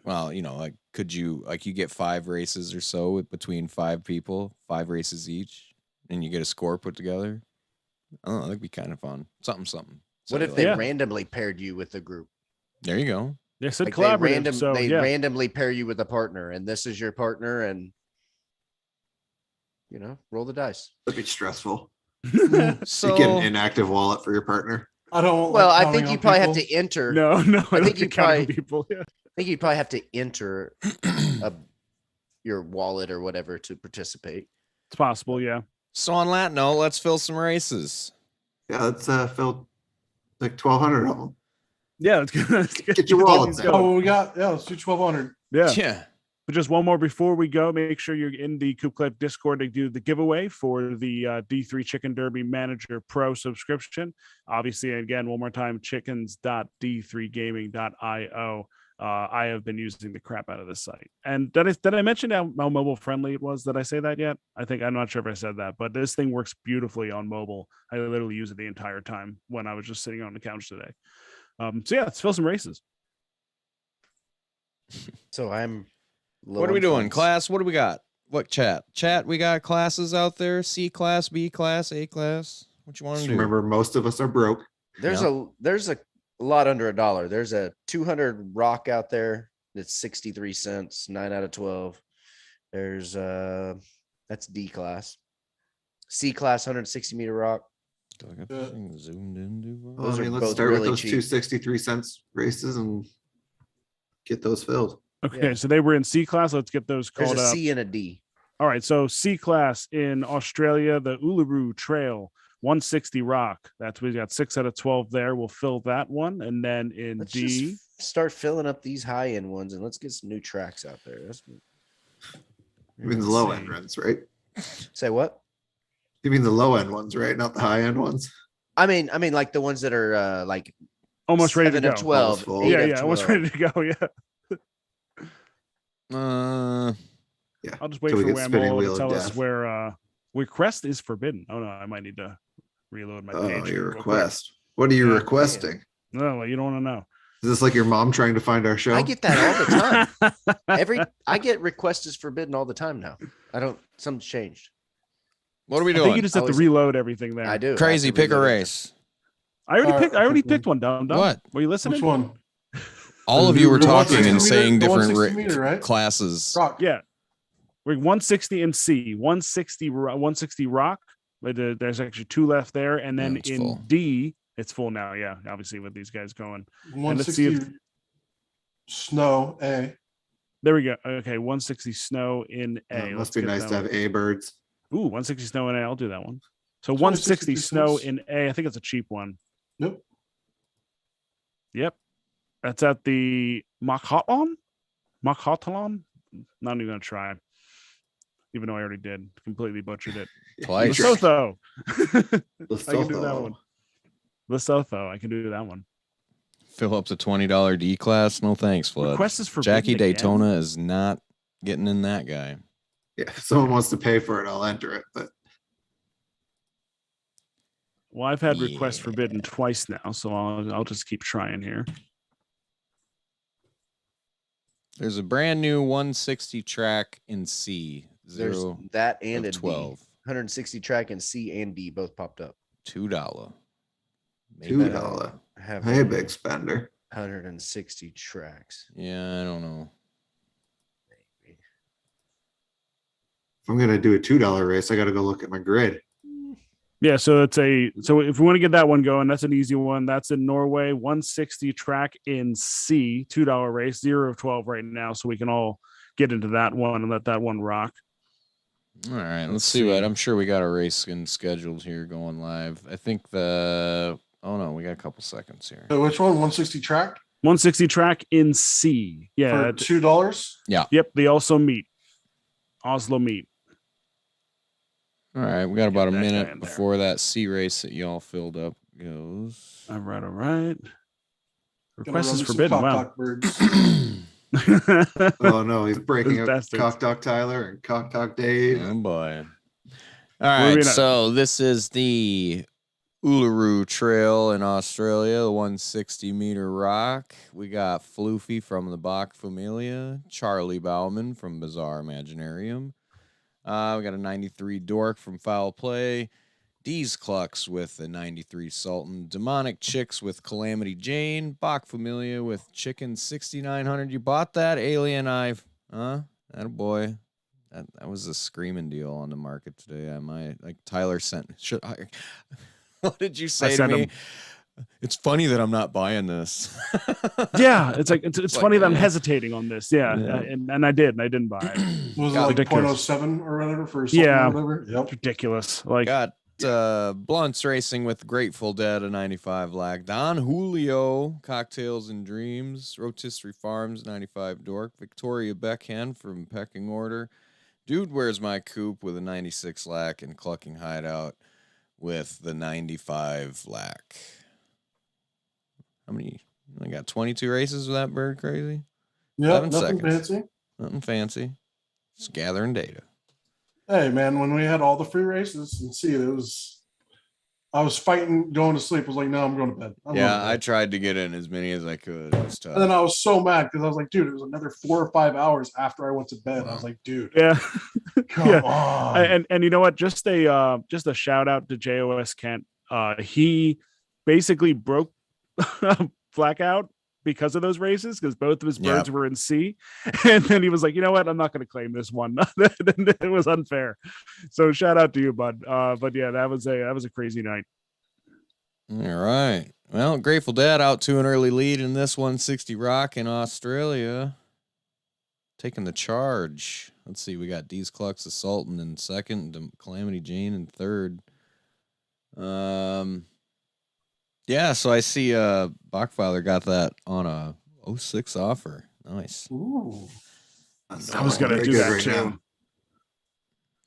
Well, like you get 5 races or so between 5 people, 5 races each, and you get a score put together. I don't know. That'd be kind of fun. Something. What if they randomly paired you with a group? There you go. They said collaborative. They randomly pair you with a partner, and this is your partner, and roll the dice. That'd be stressful. So you get an inactive wallet for your partner. I don't. Well, I think you probably have to enter. No. I think you probably people. Yeah. I think you probably have to enter your wallet or whatever to participate. It's possible, yeah. So on that note, let's fill some races. Yeah, let's fill like 1,200 of them. Yeah, let's get your wallets out. Oh, let's do 1,200. Yeah. But just one more before we go, make sure you're in the Coop Collective Discord to do the giveaway for the D3 Chicken Derby Manager Pro subscription. Obviously, again, one more time, chickens.d3gaming.io. I have been using the crap out of this site. And did I mention how mobile friendly it was? Did I say that yet? I'm not sure if I said that, but this thing works beautifully on mobile. I literally use it the entire time when I was just sitting on the couch today. So yeah, let's fill some races. So what are we doing, class? What do we got? What chat? We got classes out there: C class, B class, A class. What you want to do? Remember, most of us are broke. There's a lot under $1. There's a 200 rock out there that's 63 cents, 9 out of 12. There's that's D class. C class 160 meter rock. Zoomed in. Let's start with those 2 63 cents races and get those filled. Okay, Yeah. so they were in C class. Let's get those There's called a up. C and a D. All right, so C class in Australia, the Uluru Trail, 160 rock. We got 6 out of 12 there. We'll fill that one, and then in Let's D, just start filling up these high end ones, and let's get some new tracks out there. You mean the Let's low see. end ones, right? Say what? You mean the low end ones, right? Not the high end ones. I mean, like the ones that are like almost ready to 7 of go. 12. Almost full. 8 Yeah, of yeah, almost 12. ready to go. Yeah. Yeah. I'll just wait Till we for get spinning Whammo wheel to of tell us death. where request is forbidden. Oh no, I might need to reload my Oh, page. here your real quick. request. What are you Yeah. requesting? No, well, you don't want to know. Is this like your mom trying to find our show? I get that all the time. I get request is forbidden all the time now. Something's changed. What are we I think doing? you just have to Always- reload everything there. I do. I have Crazy, to pick a reload it. race. I already pick picked one. Dum. What? Were you listening? Which one? All of you were The talking 160 and saying meter- the different 160 meter, right? classes. Rock. Yeah. We're 160 in C, 160 rock. But there's actually 2 left there, and then it's in full. D, it's full now. Yeah, obviously with these guys going. let's see 160 snow A. There we go. Okay, 160 snow in A. It Let's must be get nice that to have one. A birds. Ooh, 160 snow in A. I'll do that one. So It's only 160 62 snow cents. in A. I think it's a cheap one. Nope. Yep. That's at the Makhatlon? Not even gonna try. Even though I already did. Completely butchered it. Twice. Lesotho. Lesotho. I can do that one. Lesotho. I can do that one. Fill up the $20 D class. No thanks, Flood. Request is for Jackie Daytona is not getting in that guy. Yeah, if someone wants to pay for it, I'll enter it. But Well, I've had request Yeah. forbidden twice now, so I'll just keep trying here. There's a brand new 160 track in C. There's 0 that and of a 12. 160 track and C and D both popped up. $2. Maybe $2. Have hey, big spender. 160 tracks. Yeah, I don't know. Maybe. If I'm gonna do a $2 race, I gotta go look at my grid. Yeah, so if we want to get that one going, that's an easy one. That's in Norway, 160 track in C, $2 race, 0 of 12 right now, so we can all get into that one and let that one rock. All right, let's Let's see what. see. I'm sure we got a race scheduled here going live. I think oh no, we got a couple seconds here. So which one? 160 track 160 track in C. Yeah. for $2. Yep, they also meet. Oslo meet. All right, we got about a that guy in minute there. before that C race that y'all filled up goes. All right. Gonna Request run is me some forbidden. cock Wow. talk birds. Oh no, he's breaking Those up bastards. Cock Talk Tyler and Cock Talk Dave. Oh boy. All Where are right, we at? so this is the Uluru Trail in Australia, the 160 meter rock. We got Floofy from the BAWK Familia, Charlie Bauman from Bizarre Imaginarium. We got a 93 Dork from Foul Play, D's Clucks with a 93 Sultan, Demonic Chicks with Calamity Jane, BAWK Familia with Chicken 6900. You bought that Alien Eye, huh? Attaboy. That was a screaming deal on the market today. I might like Tyler sent. What did you say to sent me? him. It's funny that I'm not buying this. Yeah, it's like it's like, funny that I'm eh. hesitating on this. Yeah, Yeah. And I didn't buy it. Was it Got like ridiculous. 0.07 or whatever for something Yeah. or whatever? Yep. It's ridiculous. Like Got Blunts Racing with Grateful Dead, a 95 Lack. Don Julio, Cocktails and Dreams. Rotisserie Farms, 95 Dork. Victoria Beckhand from Pecking Order. Dude Where's My Coop with a 96 Lack. And Clucking Hideout with the 95 Lack. How many? I got 22 races with that bird, Crazy? Yep. 11 Nothing seconds. fancy. Nothing fancy. Just gathering data. Hey man, when we had all the free races and see I was fighting going to sleep. I was like, no, I'm going to bed. I'm going Yeah, to I bed. tried to get in as many as I could. It was tough. And then I was so mad because I was like, dude, it was another 4 or 5 hours after I went to bed. I was like, dude, yeah. come Yeah. on. And you know what? Just a shout out to JOS Kent. He basically broke Blackout because of those races, because both of his birds were in C. And then he was like, you know what? I'm not going to claim this one. It was unfair. So shout out to you, bud. But yeah, that was a crazy night. All right. Well, Grateful Dead out to an early lead in this 160 Rock in Australia. taking the charge. Let's see. We got D's Clucks Assaulting in second, and Calamity Jane in third. Yeah, so I see Bachfather got that on a 06 offer. Nice. Ooh. I was gonna do that too.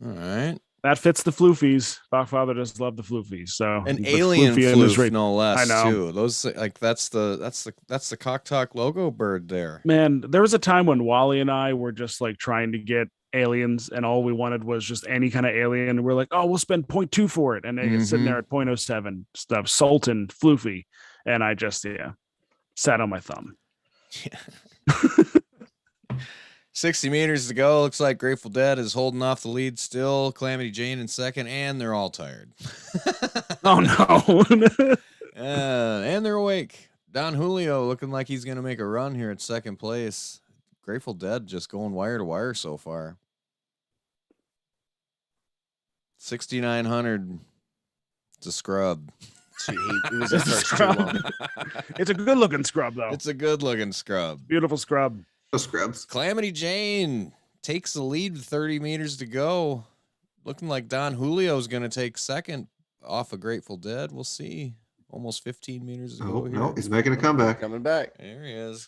All right. That fits the floofies. Bachfather does love the floofies. So An the alien floof, no less. I know. Too. Those like that's the Cock Talk logo bird there. Man, there was a time when Wally and I were just like trying to get aliens, and all we wanted was just any kind of alien. And we're like, oh, we'll spend 0.2 for it, and it's sitting there at 0.07 stuff, Sultan floofy, and I just sat on my thumb. Yeah. 60 meters to go. Looks like Grateful Dead is holding off the lead still. Calamity Jane in second, and they're all tired. Oh, no. And they're awake. Don Julio looking like he's going to make a run here at second place. Grateful Dead just going wire to wire so far. 6,900. It's a scrub. It's a good looking scrub, though. It's a good looking scrub. Beautiful scrub. Scrubs. Calamity Jane takes the lead with 30 meters to go. Looking like Don Julio's going to take second off of Grateful Dead. We'll see. Almost 15 meters to go here. No, he's making a comeback. Coming back. There he is.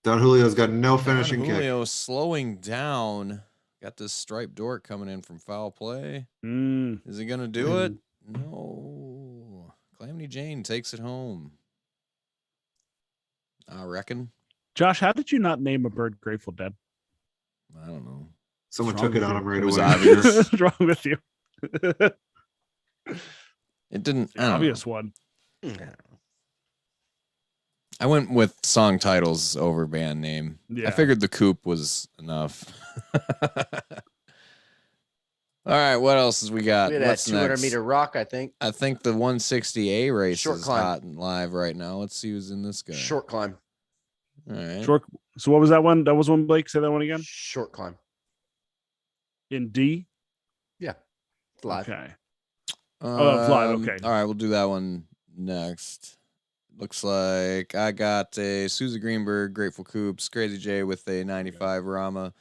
Don Julio's got no finishing Don kick. Julio slowing down. Got this striped dork coming in from foul play. Is he going to do it? No. Calamity Jane takes it home. I reckon. Josh, how did you not name a bird Grateful Dead? I don't know. Someone took it on him right away. It was obvious. What's wrong with you? It didn't. Obvious one. I went with song titles over band name. Yeah. I figured the Coop was enough. All right, what else has we got? We had What's a 200 next? meter rock, I think. I think the 160A race Short is climb. hot and live right now. Let's see who's in this guy. Short climb. All right. Short. So what was that one? That was one, Blake. Say that one again. Short climb. In D. Yeah. It's live. Okay. Oh, it's live. Okay. All right, we'll do that one next. Looks like I got a Susie Greenberg, Grateful Coops, Crazy J with a 95 Rama,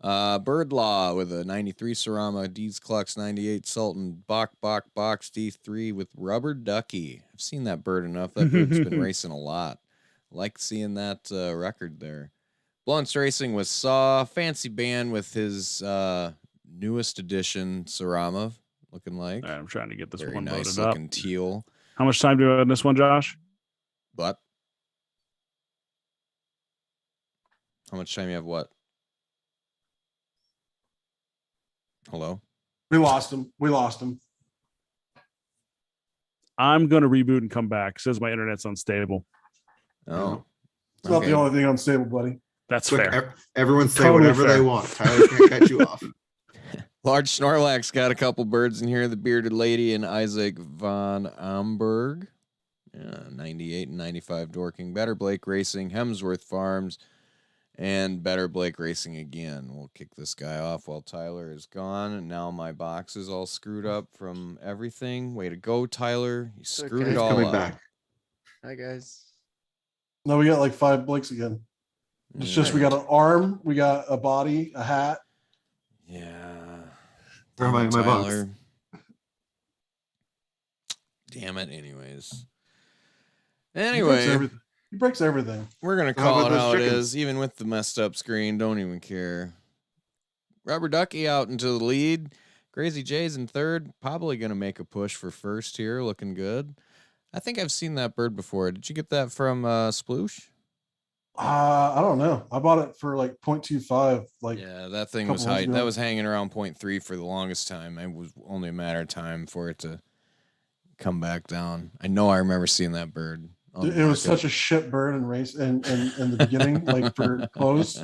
Bird Law with a 93 Sarama, D's Clucks 98 Sultan, BAWK Box D3 with Rubber Ducky. I've seen that bird enough. That bird's been racing a lot. Like seeing that record there. Blunts Racing with Saw, Fancy Band with his newest edition Sarama, looking like. All right, I'm trying to get this very one nice loaded looking up. teal. How much time do we have on this one, Josh? But how much time you have? What? Hello? We lost him. I'm going to reboot and come back. It says my internet's unstable. Oh. It's not the only thing unstable, buddy. That's Look, fair. everyone say Totally whatever fair. they want. Tyler's going to cut you off. Large Snorlax got a couple birds in here. The Bearded Lady and Isaac von Amberg. 98 and 95 Dorking. Better Blake Racing, Hemsworth Farms, and Better Blake Racing again. We'll kick this guy off while Tyler is gone. And now my box is all screwed up from everything. Way to go, Tyler. You screwed okay. it all Coming up. back. Hi, guys. No, we got like 5 Blakes again. It's just we got an arm, we got a body, a hat. Yeah. Where am I in my box? Tyler. Damn it. Anyways. Anyway, He breaks everything. we're going to How call about it those how it chickens? is, even with the messed up screen. Don't even care. Rubber Ducky out into the lead. Crazy J's in third. Probably going to make a push for first here. Looking good. I think I've seen that bird before. Did you get that from Sploosh? I don't know. I bought it for like 0.25. Like, Yeah, that thing was couple months high. ago. That was hanging around 0.3 for the longest time. It was only a matter of time for it to come back down. I know I remember seeing that bird. on the it was market. such a shit bird in race in the beginning, like for close.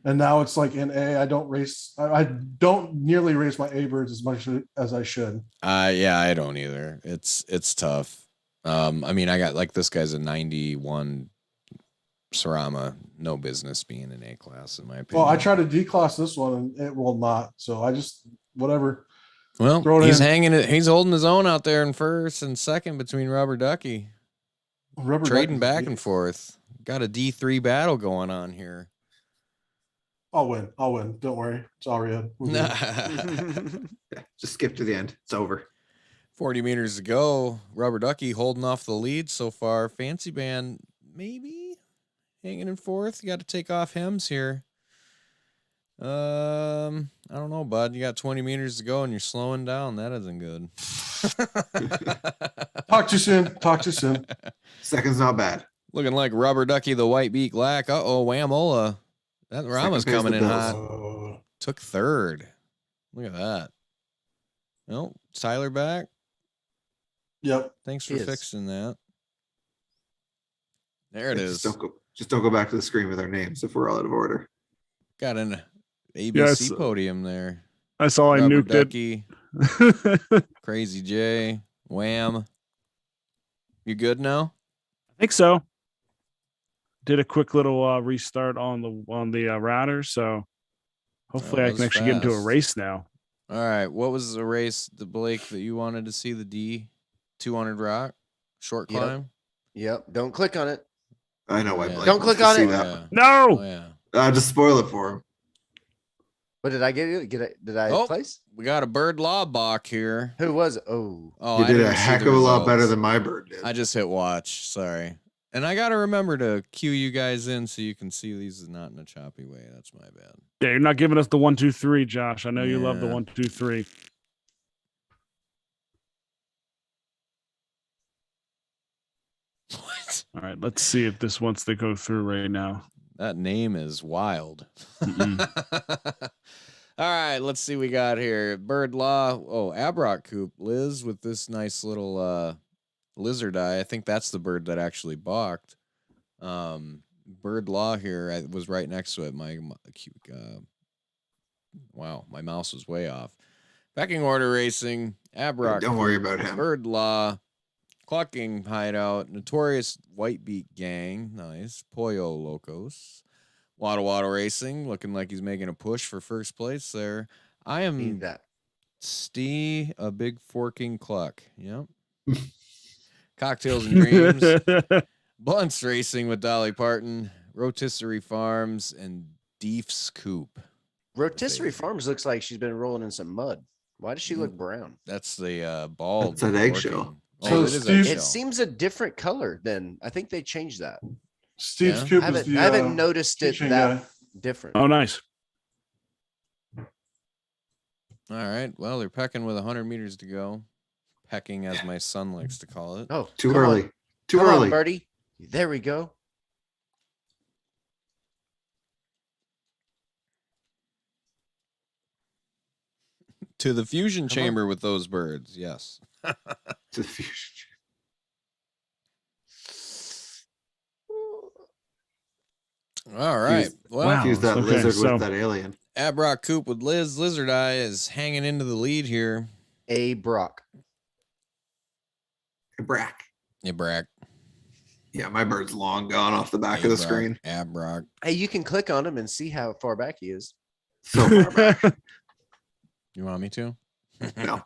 And now it's like in A. I don't race. I don't nearly race my A birds as much as I should. Yeah, I don't either. It's tough. I mean, I got like this guy's a 91 Sarama, no business being an A class in my opinion. Well, I tried to D-class this one and it will not. So I just whatever. Well, throw it he's in. hanging it. He's holding his own out there in first and second between Rubber Ducky, Rubber trading duck is back and forth. Got a D3 battle going on here. I'll win. Don't worry. It's all good. Yeah, just skip to the end. It's over. 40 meters to go. Rubber Ducky holding off the lead so far. Fancy Band maybe hanging in fourth. You got to take off Hems here. I don't know, bud. You got 20 meters to go and you're slowing down. That isn't good. Talk too soon. Second's not bad. Looking like Rubber Ducky, the white beak lack. Uh-oh, Whamola. That Rama's Second pays coming the in bills. hot. Took third. Look at that. Well, Tyler back. Yep. Thanks for fixing that. There it is. Just don't go back to the screen with our names if we're all out of order. Got an ABC podium there. I saw I Rubber nuked Ducky, Crazy J, Wham. You good now? I think so. Did a quick little restart on the router, so hopefully I can actually get into a race now. All right. What was the race, the Blake, that you wanted to see? The D 200 rock short climb? Yep. Don't click on it. I know why. Blake Don't wants click to on see it. that. Yeah. No. Oh, yeah. Just spoil it for him. What did I get? Did I place? We got a Bird Law BAWK here. Who was? Oh, You I did a didn't see heck the of a lot results. better than my bird did. I just hit watch. Sorry. And I got to remember to cue you guys in so you can see these not in a choppy way. That's my bad. Yeah, you're not giving us the 1, 2, 3, Josh. I know you love the Yeah. 1, 2, 3. What? All right, let's see if this wants to go through right now. That name is wild. Mm-mm. All right, let's see what we got here. Bird Law. Oh, Abrock Coop. Liz with this nice little lizard eye. I think that's the bird that actually balked. Bird Law here. I was right next to it. Wow, my mouse was way off. Pecking Order Racing. Abrock. Don't worry about him. Bird Law. Clucking Hideout. Notorious Whitebeak Gang. Nice. Pollo Locos. Wada Wada Racing, looking like he's making a push for first place there. I am Need that. Stee, a big forking cluck. Yep. Cocktails and Dreams. Blunts Racing with Dolly Parton. Rotisserie Farms and Deef's Coop. Rotisserie Farms looks like she's been rolling in some mud. Why does she look brown? That's the bald. That's an eggshell. So it is Steve- eggshell. It seems a different color than I think they changed that. Steve's Yeah. Coop I is haven't, the I haven't noticed it teaching that guy. different. Oh, nice. All right. Well, they're pecking with 100 meters to go. Pecking, as my son likes to call it. Oh, Too come early. on. Too Come early. on, Birdie. There we go. To the fusion Come on. chamber with those birds. Yes. To the fusion. All right. Well, Wow. Use that Okay, lizard so- with that alien. Abrock Coop with Liz Lizard Eye is hanging into the lead here. A Brock. Brack. Yeah, Brack. Yeah, my bird's long gone off the back of the screen. Abrock. Hey, you can click on him and see how far back he is. So far back. You want me to? No.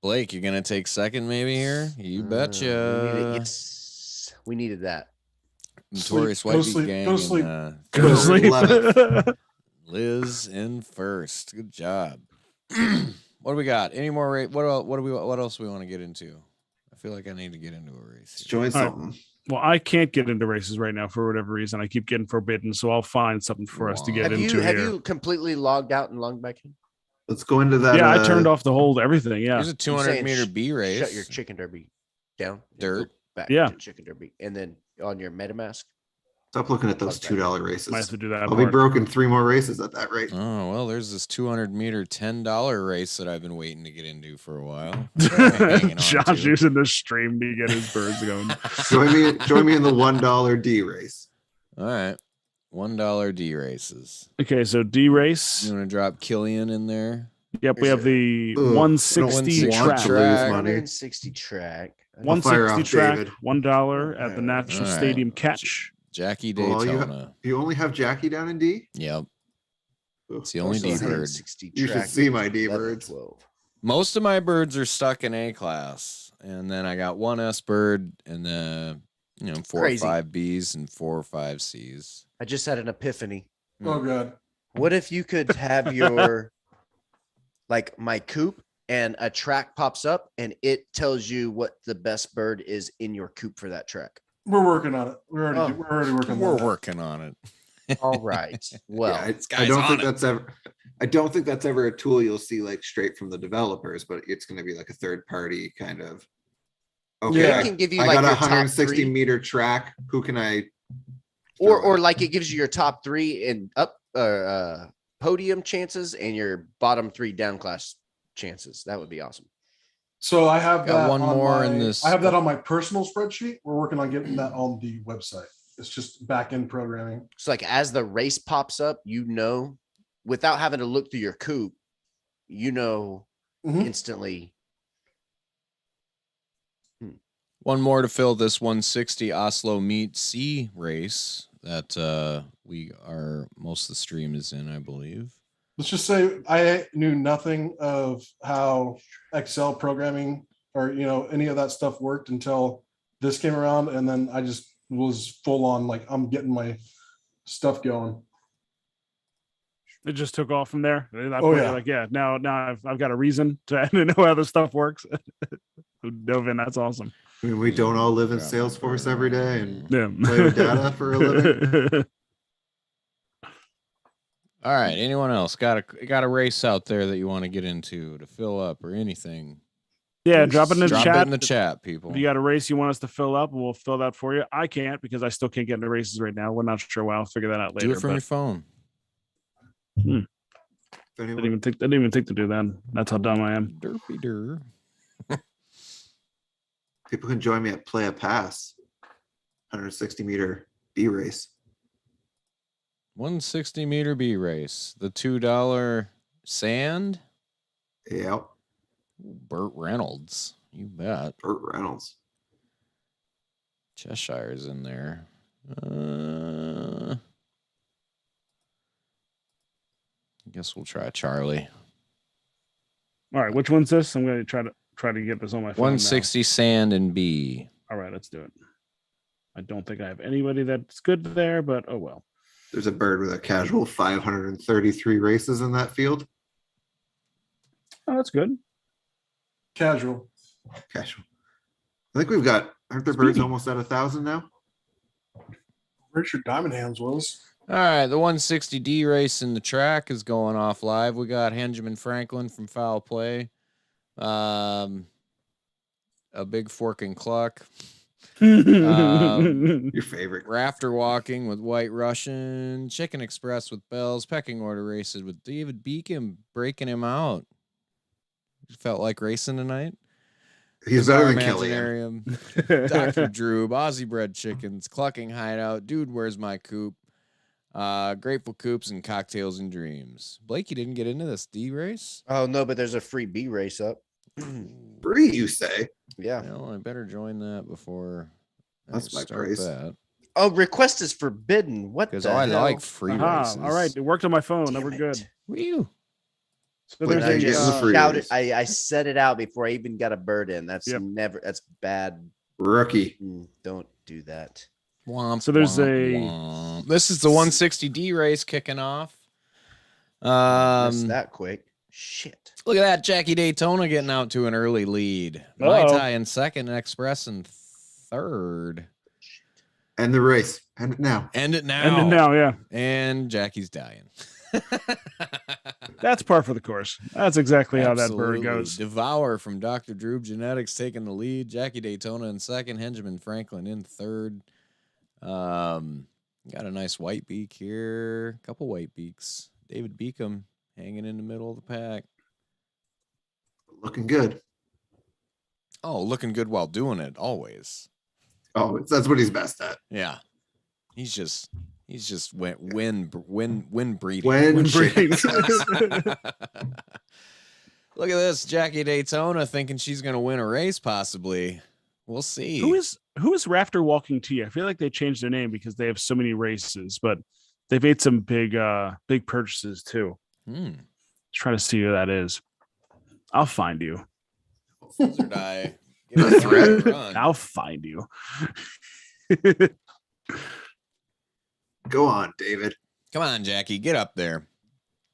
Blake, you're gonna take second maybe here? You betcha. We needed, yes, we needed that. Notorious Sleep, go White Beak sleep, Gang go and, sleep. Go to sleep. 11th. Liz in first. Good job. What do we got? Any more rate? What else do we want to get into? I feel like I need to get into a race. Let's here. join All right. something. Well, I can't get into races right now for whatever reason. I keep getting forbidden, so I'll find something for us to get Have into you have here. you completely logged out and logged back in? Let's go into that. Yeah, I turned off the whole everything. Yeah. Here's a I'm 200 saying meter B race. Shut your chicken derby down. and Dirt. go back Yeah. to chicken derby, and then on your MetaMask. Stop looking at those $2 races. Might have to do that. I'll be Mark. broken 3 more races at that rate. Oh, well, there's this 200 meter $10 race that I've been waiting to get into for a while. Hanging on Josh to. using the stream to get his birds going. Join me in the $1 D race. All right. $1 D races. Okay, so D race. You want to drop Killian in there? Yep, we have the Ugh, 160 I don't want track. to lose money. 160 track. I'll fire 160 off track, David. $1 at the National All right. Stadium catch. Jackie Well, Daytona. You only have Jackie down in D? Yep. Ugh. It's the only Also D bird. 160 You should track, see my D 11, birds. 12. Most of my birds are stuck in A class. And then I got one S bird and then, 4 Crazy. or 5 Bs and 4 or 5 Cs. I just had an epiphany. Oh god. What if you could have your like my coop and a track pops up and it tells you what the best bird is in your coop for that track? We're working on it. We're already working on We're that. working on it. All right. Well, Yeah, I don't think that's ever. I don't think that's ever a tool you'll see like straight from the developers, but it's going to be like a third party kind of. Okay, Yeah. it can give you I like got a your top 160 3, meter track. Who can I? or like it gives you your top 3 in up podium chances and your bottom 3 down class chances. That would be awesome. So I have Got that one on more my, in this. I have that on my personal spreadsheet. We're working on getting that on the website. It's just back end programming. So like as the race pops up, you know, without having to look through your coop, you know, instantly. One more to fill this 160 Oslo Meet C race that most of the stream is in, I believe. Let's just say I knew nothing of how Excel programming or, any of that stuff worked until this came around. And then I just was full on, like, I'm getting my stuff going. It just took off from there. At that Oh, point, yeah. you're like, yeah, now I've got a reason to know how this stuff works. Dovin, that's awesome. I mean, we don't all live in Salesforce every day and Yeah. play with data for a living. All right. Anyone else got a race out there that you want to get into to fill up or anything? Yeah, drop it in the Drop chat. it in the chat, people. If you got a race you want us to fill up, we'll fill that for you. I can't because I still can't get into races right now. We're not sure why. I'll figure that out later. Do it from your phone. I didn't even think to do that. That's how dumb I am. Derpy der. People can join me at Play a Pass, 160 meter B race. 160 meter B race. The $2 sand. Yep. Burt Reynolds. You bet. Burt Reynolds. Cheshire's in there. I guess we'll try Charlie. All right, which one's this? I'm going to try to get this on my phone. 160 sand and B. All right, let's do it. I don't think I have anybody that's good there, but oh well. There's a bird with a casual 533 races in that field. Oh, that's good. Casual. Casual. I think we've got, aren't there birds almost at 1,000 now? Richard Diamond Hands was. All right, the 160D race in the track is going off live. We got Benjamin Franklin from Foul Play. A big fork and cluck. Your favorite. Rafter walking with White Russian. Chicken Express with Bells. Pecking order races with David Beacom breaking him out. Felt like racing tonight. He's better than Killian. Dr. Drew, Aussie Bread Chickens, Clucking Hideout, Dude, Where's My Coop? Grateful Coops and Cocktails and Dreams. Blake, you didn't get into this D race? Oh no, but there's a free B race up. Free, you say? Yeah. Well, I better join that before That's my start praise. that. Oh, request is forbidden. What? Because the I hell? like free races. All right, it worked on my phone. Damn We're it. good. Woo. So Wait, there's now a you're getting the free Shouted. race. I set it out before I even got a bird in. That's Yep. that's bad. Rookie. Don't do that. Womp, So there's womp, a- womp. This is the 160D race kicking off. Missed that quick. Shit. Look at that, Jackie Daytona getting out to an early lead. Mai Uh-oh. Tai in second, Express in third. End the race. End it now. End it now. And then now, yeah, And Jackie's dying. that's par for the course. That's exactly how that Absolutely. bird goes. Devour from Dr. Droob Genetics taking the lead. Jackie Daytona in second. Benjamin Franklin in third. Got a nice white beak here. A couple white beaks. David Beacom hanging in the middle of the pack. Looking good. Oh, looking good while doing it. Always. Oh, that's what he's best at. Yeah. He's just win breeding. When breeding. Look at this, Jackie Daytona thinking she's gonna win a race, possibly. We'll see. Who is Rafter Walking Tea? I feel like they changed their name because they have so many races, but they've made some big purchases too. Try to see who that is. I'll find you. Lizard Eye. Give it a Threat? run. I'll find you. Go on, David. Come on, Jackie, get up there.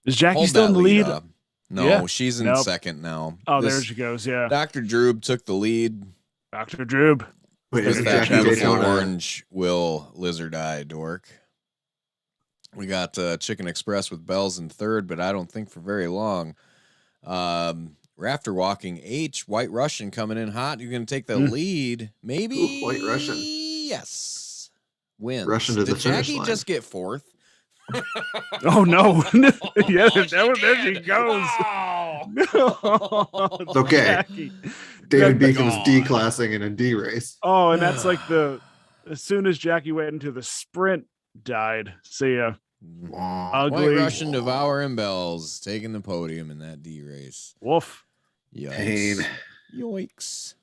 Is Jackie Hold still in that the lead? up. No, Yeah. she's in Nope. second now. Oh, there she goes. Yeah. Dr. Droob took the lead. Dr. Droob. Wait, With isn't that Jackie beautiful Daytona? orange will lizard eye dork. We got Chicken Express with Bells in third, but I don't think for very long. Rafter Walking H, White Russian coming in hot. You're going to take the lead. Maybe. Ooh, White Russian. Yes. Wins. Russian to the Did finish Jackie line. just get fourth? Oh, no. Yeah, Oh, there she goes. It's okay. Jackie. David Beacon was God. D-classing in a D race. Oh, and that's like as soon as Jackie went into the sprint, died. See ya. Ugly. White Russian, Devour, and Bells taking the podium in that D race. Woof. Yikes. Pain. Yoicks.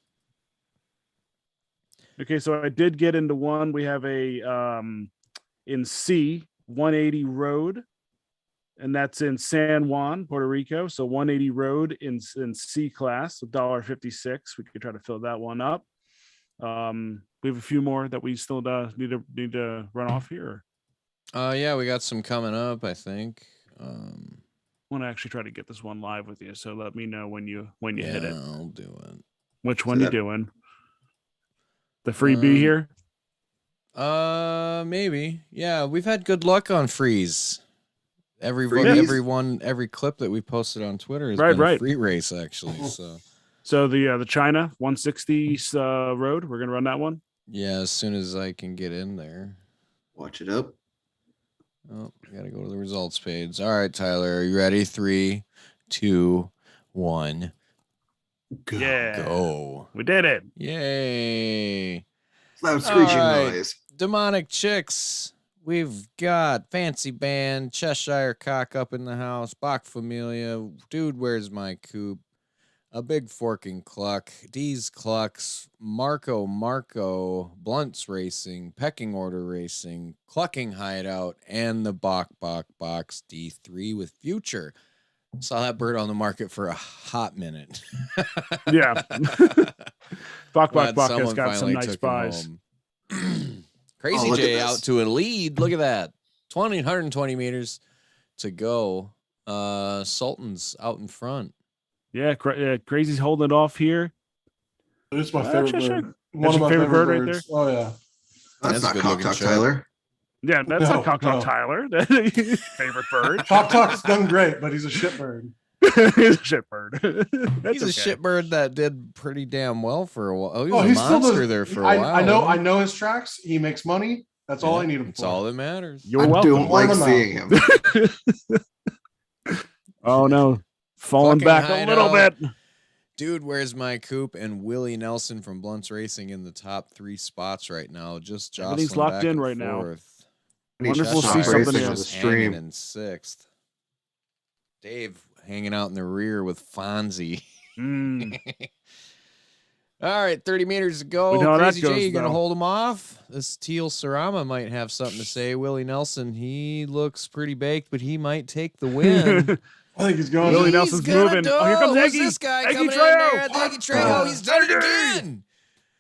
Okay, so I did get into one. We have a in C 180 road, and that's in San Juan, Puerto Rico. So 180 road in C class, $1.56. We could try to fill that one up. We have a few more that we still need to run off here. Yeah, we got some coming up, I think. I want to actually try to get this one live with you, so let me know when you hit it. I'll do it. Which one you doing? The freebie here? Maybe. Yeah, we've had good luck on freeze. Every clip that we posted on Twitter has been a free race, actually. So the China 160 road, we're gonna run that one. Yeah, as soon as I can get in there. Watch it up. Oh, I gotta go to the results page. All right, Tyler, are you ready? 3, 2, 1. Go. Yeah, Go. we did it. Yay. Loud screeching All right. noise. Demonic Chicks. We've got Fancy Band, Cheshire Cock up in the house, Bach Familia, Dude, Where's My Coop? A Big Forking Cluck, D's Clucks, Marco, Blunts Racing, Pecking Order Racing, Clucking Hideout, and the BAWK Box D3 with Future. Saw that bird on the market for a hot minute. Yeah. BAWK has Someone got some finally nice took him buys. home. Crazy look at J this. out to a lead. Look at that. 120 meters to go. Sultan's out in front. Yeah, Crazy's holding it off here. It's my favorite bird. That's your favorite bird right there? Oh, yeah. That's not a good Cock looking Talk, shot. Tyler. Yeah, that's No, not Cock Talk no. Tyler. Favorite bird. Cock Talk's done great, but he's a shit bird. He's a shit bird. He's a shit bird that did pretty damn well for a while. Oh, he Oh, was he's a still monster does- there for a while. I know his tracks. He makes money. That's all I need him It's for. all that matters. You're I welcome. don't like Warm him seeing him. Oh no, falling Fucking back a little hideout. bit. Dude, Where's My Coop? And Willie Nelson from Blunts Racing in the top 3 spots right now. Just jostling Everything's locked back in and right now. forth. Wonder if Chestnut we'll see Racing something on else. the stream. Hanging in 6th. Dave hanging out in the rear with Fonzie. Mm. All right, 30 meters to go. We know how that Crazy J, goes, you going to though. hold him off? This Teal Sarama might have something to say. Willie Nelson, he looks pretty baked, but he might take the win. I think he's going. Willie to Nelson's He's gonna moving. do- Oh, here comes who's Eggy. this guy Eggy coming in Trejo. there? The Eggy Trejo, he's done it again.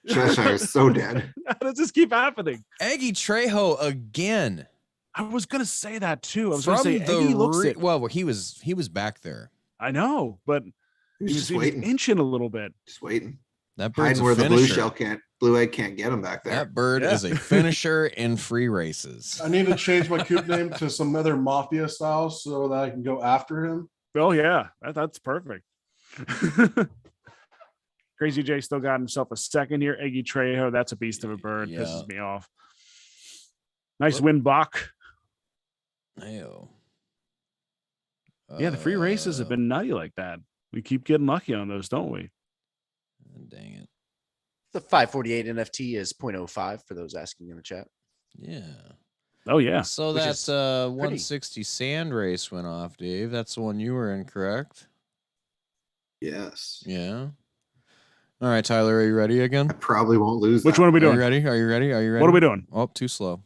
Cheshire is so dead. How does this keep happening? Eggy Trejo again. I was gonna say that too. I was gonna From say the Eggy looks it. well, he was back there. I know, but He's he just was waiting. inching a little bit. Just waiting. That bird's Hiding a where the finisher. blue egg can't get him back there. That bird Yeah. is a finisher in free races. I need to change my coop name to some other mafia style so that I can go after him. Oh yeah, that's perfect. Crazy J still got himself a second here. Eggy Trejo, that's a beast of a bird. Yeah. Pisses me off. Nice win, BAWK. Ayo. Yeah, the free races have been nutty like that. We keep getting lucky on those, don't we? Dang it. The 548 NFT is 0.05 for those asking in the chat. Yeah. Oh yeah. So Which that is 160 sand race went off, Dave. That's the one you were in, correct? Yes. Yeah. All right, Tyler, are you ready again? I probably won't lose. Which that. one are we Are you doing? ready? Are you ready? Are you ready? What are we doing? Oh, too slow.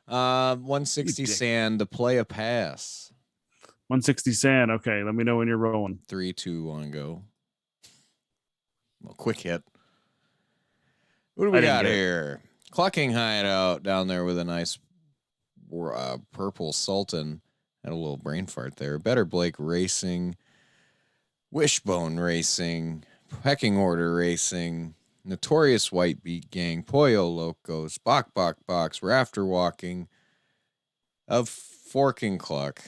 160 You dick. sand to play a pass. 160 sand. Okay, let me know when you're rolling. 3, 2, 1, go. Well, quick hit. What do I we didn't got get it. here? Clucking Hideout down there with a nice Purple Sultan. Had a little brain fart there. Better Blake Racing, Wishbone Racing, Pecking Order Racing, Notorious White Beat Gang, Pollo Locos, BAWK, Box, Rafter Walking, of Forking Cluck,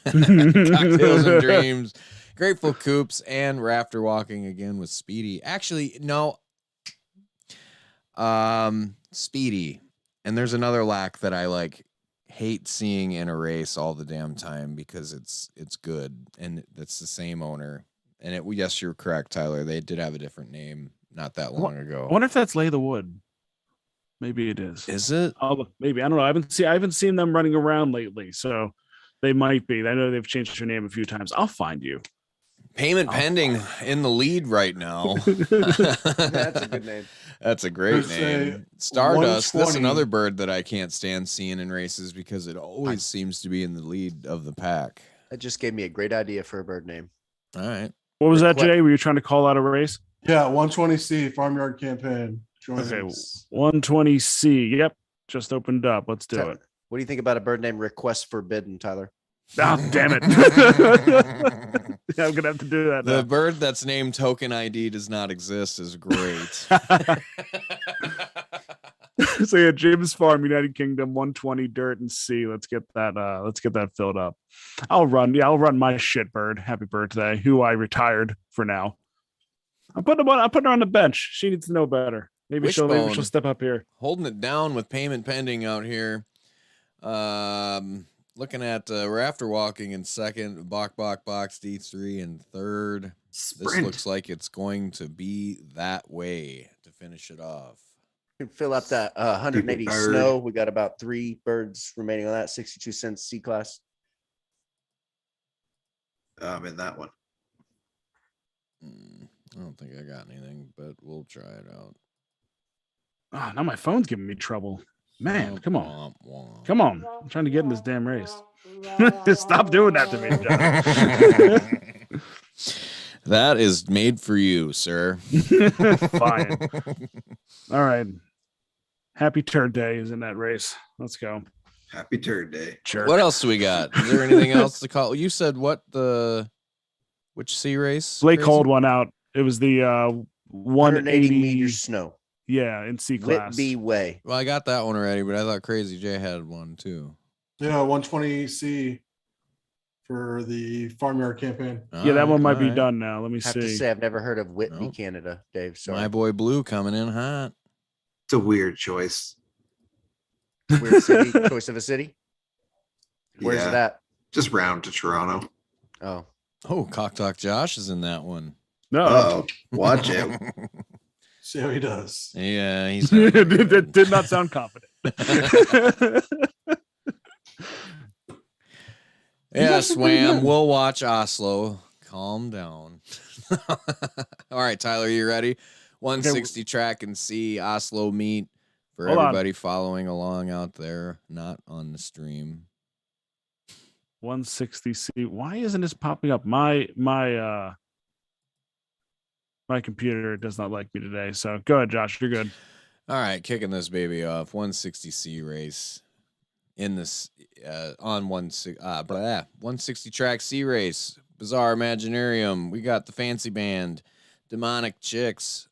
Cocktails and Dreams, Grateful Coops, and Rafter Walking again with Speedy. Actually, no. Speedy. And there's another lack that I hate seeing in a race all the damn time because it's good and it's the same owner. And yes, you're correct, Tyler. They did have a different name not that long ago. I wonder if that's Lay the Wood. Maybe it is. Is it? Maybe. I don't know. I haven't seen them running around lately, so they might be. I know they've changed their name a few times. I'll find you. Payment pending in the lead right now. That's a good name. That's a great name. Stardust. That's another bird that I can't stand seeing in races because it always seems to be in the lead of the pack. That just gave me a great idea for a bird name. All right. What was that, Jay? Were you trying to call out a race? Yeah, 120C Farmyard Campaign. Okay, 120C. Yep, just opened up. Let's do it. What do you think about a bird name Request Forbidden, Tyler? Oh, damn it. Yeah, I'm going to have to do that now. The bird that's named Token ID does not exist is great. So yeah, James Farm, United Kingdom, 120 Dirt and C. Let's get that filled up. I'll run my shit bird. Happy birthday, who I retired for now. I'm putting her on the bench. She needs to know better. Maybe she'll step up here. Holding it down with payment pending out here. Looking at Rafter Walking in second, BAWK Box D3 in third. Sprint. This looks like it's going to be that way to finish it off. You can fill up that 180 snow. We got about 3 birds remaining on that 62 cents C class. I'm in that one. I don't think I got anything, but we'll try it out. Oh, now my phone's giving me trouble. Man, come on. Come on. I'm trying to get in this damn race. Stop doing that to me, John. That is made for you, sir. Fine. All right. Happy Turd Day is in that race. Let's go. Happy Turd Day. Sure. What else do we got? Is there anything else to call? You said which C race? Blake called one out. It was the 180 meters snow. Yeah, in C class. Whitby Way. Well, I got that one already, but I thought CrazyJ had one too. Yeah, 120C for the Farmyard Campaign. Yeah, that one might be done now. Let me I have see. to say, I've never heard of Whitby, Canada, Dave. Sorry. My boy Blue coming in hot. It's a weird choice. Weird city, choice of a city. Where's it at? Just round to Toronto. Oh, Cock Talk Josh is in that one. No. Oh, watch it. See how he does. Yeah, he's It did not sound confident. Yeah, Swam. We'll watch Oslo. Calm down. All right, Tyler, you ready? 160 track and C Oslo meet for everybody following along out there, not on the stream. 160C. Why isn't this popping up? My computer does not like me today. So go ahead, Josh. You're good. All right, kicking this baby off. 160C race in this on 160 track C race. Bizarre Imaginarium. We got the Fancy Band, Demonic Chicks,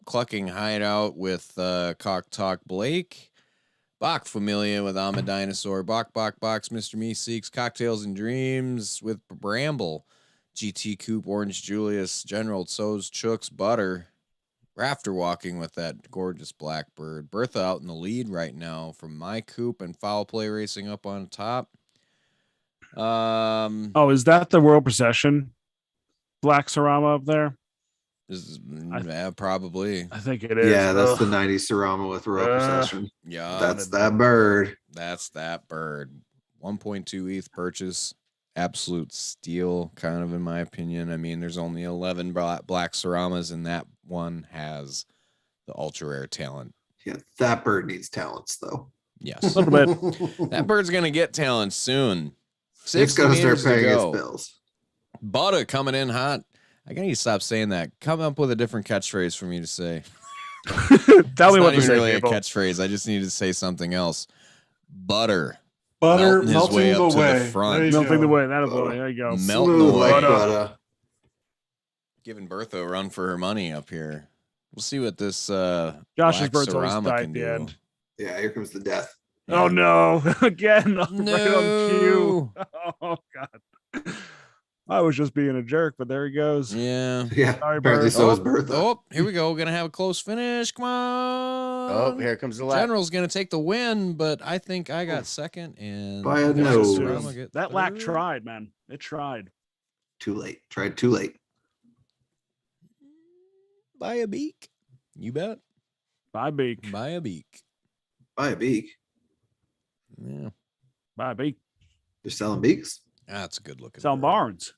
Clucking Hideout with Cock Talk Blake, BAWK Familia with I'm a Dinosaur, BAWK Box, Mr. Me Seeks, Cocktails and Dreams with Bramble, GT Coop, Orange Julius, General Tso's Chooks, Butter, Rafter Walking with that gorgeous Blackbird, Bertha out in the lead right now from My Coop, and Foul Play Racing up on top. Is that the World Procession Black Sarama up there? Probably. I think it is. Yeah, that's the 90s Sarama with Royal Procession. Yeah, that's that bird. That's that bird. 1.2 ETH purchase. Absolute steal, kind of, in my opinion. I mean, there's only 11 black Saramas, and that one has the ultra rare talent. Yeah, that bird needs talents, though. Yes. A little bit. That bird's going to get talent soon. It's going to start paying its bills. Butter coming in hot. I need to stop saying that. Come up with a different catchphrase for me to say. Tell me what to say. Really a catchphrase. I just need to say something else. Butter. Butter Melting his way melting up the to way. the front. There you Melting go. the way. That boy. There you go. Melting Smooth away. like butter. Giving Bertha a run for her money up here. We'll see what this Josh's black bird's always ceramic died can at the do. end. Yeah, here comes the death. Oh no! Again, No. right on cue. Oh god! I was just being a jerk, but there he goes. Yeah. Yeah, Sorry, apparently Bert. so is Bertha. Oh, here we go. We're gonna have a close finish. Come on. Oh, here comes the lap. General's gonna take the win, but I think I got second and By a Let's nose. assume. That lack tried, man. It tried. Too late. Tried too late. Buy a beak. You bet. Bye, Beak. Buy a beak. Buy a beak. Yeah. Bye, Beak. They're selling beaks. That's a good looking. Selling bird. barns.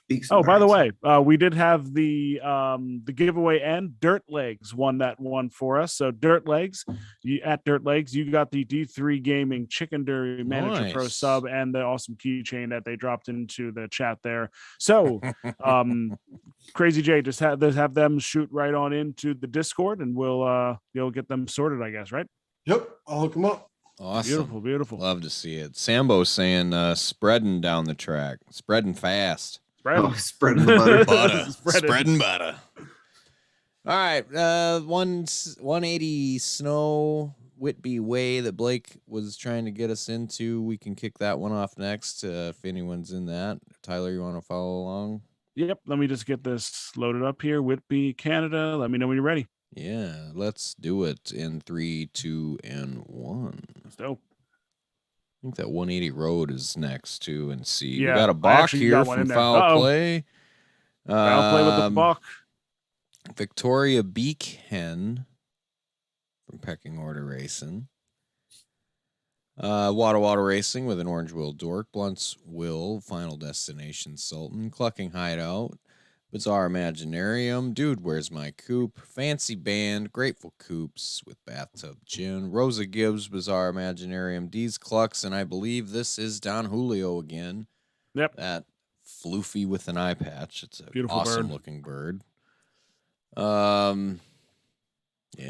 Beaks. Oh, and by the barns. way, we did have the giveaway and Dirt Legs won that one for us. So Dirt Legs, at Dirt Legs, you got the D3 Gaming Chicken Dairy Manager Pro Nice. sub and the awesome keychain that they dropped into the chat there. So Crazy J, just have them shoot right on into the Discord and you'll get them sorted, I guess, right? Yep, I'll look them up. Awesome. Beautiful, beautiful. Love to see it. Sambo's saying spreading down the track. Spreading fast. Oh, spreading the butter. Butter. Spread it. Spreading butter. All right. 180 Snow Whitby Way that Blake was trying to get us into. We can kick that one off next if anyone's in that. Tyler, you want to follow along? Yep. Let me just get this loaded up here. Whitby, Canada. Let me know when you're ready. Yeah, let's do it in 3, 2, and 1. Let's go. I think that 180 Road is next too, and see. Yeah, We got a I BAWK actually here got one in from there. Foul Uh-oh. Play. I'll play with the BAWK. Victoria Beak Hen from Pecking Order Racing. Water Racing with an Orange Will Dork. Blunt's Will, Final Destination Sultan. Clucking Hideout. Bizarre Imaginarium. Dude, Where's My Coop? Fancy Band. Grateful Coops with Bathtub Gin. Rosa Gibbs, Bizarre Imaginarium. D's Clucks, and I believe this is Don Julio again. Yep. That floofy with an eye patch. It's a Beautiful awesome bird. looking bird. Yeah.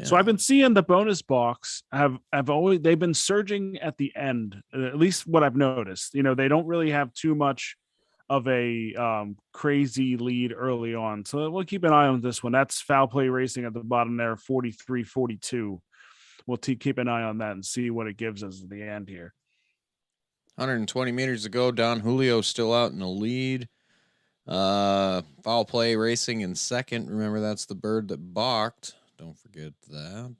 So I've been seeing the bonus box they've been surging at the end, at least what I've noticed. You know, they don't really have too much of a crazy lead early on. So we'll keep an eye on this one. That's Foul Play Racing at the bottom there, 43-42. We'll keep an eye on that and see what it gives us at the end here. 120 meters to go. Don Julio still out in the lead. Foul Play Racing in second. Remember, that's the bird that balked. Don't forget that.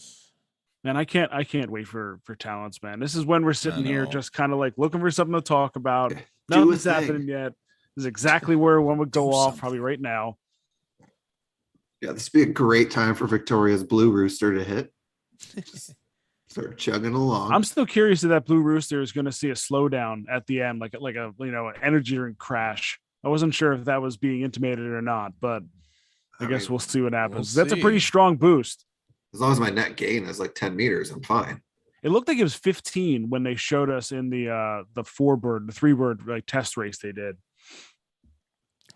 Man, I can't wait for talents, man. This is when we're sitting here know. just kind of like looking for something to talk about. Do Nothing's a thing. happening yet. This is exactly where one would go Do off, something. probably right now. Yeah, this would be a great time for Victoria's Blue Rooster to hit. Just start chugging along. I'm still curious if that Blue Rooster is going to see a slowdown at the end, like a an energy drink crash. I wasn't sure if that was being intimated or not, but I guess we'll see what happens. we'll That's a pretty see. strong boost. As long as my net gain is like 10 meters, I'm fine. It looked like it was 15 when they showed us in the 3-bird like test race they did.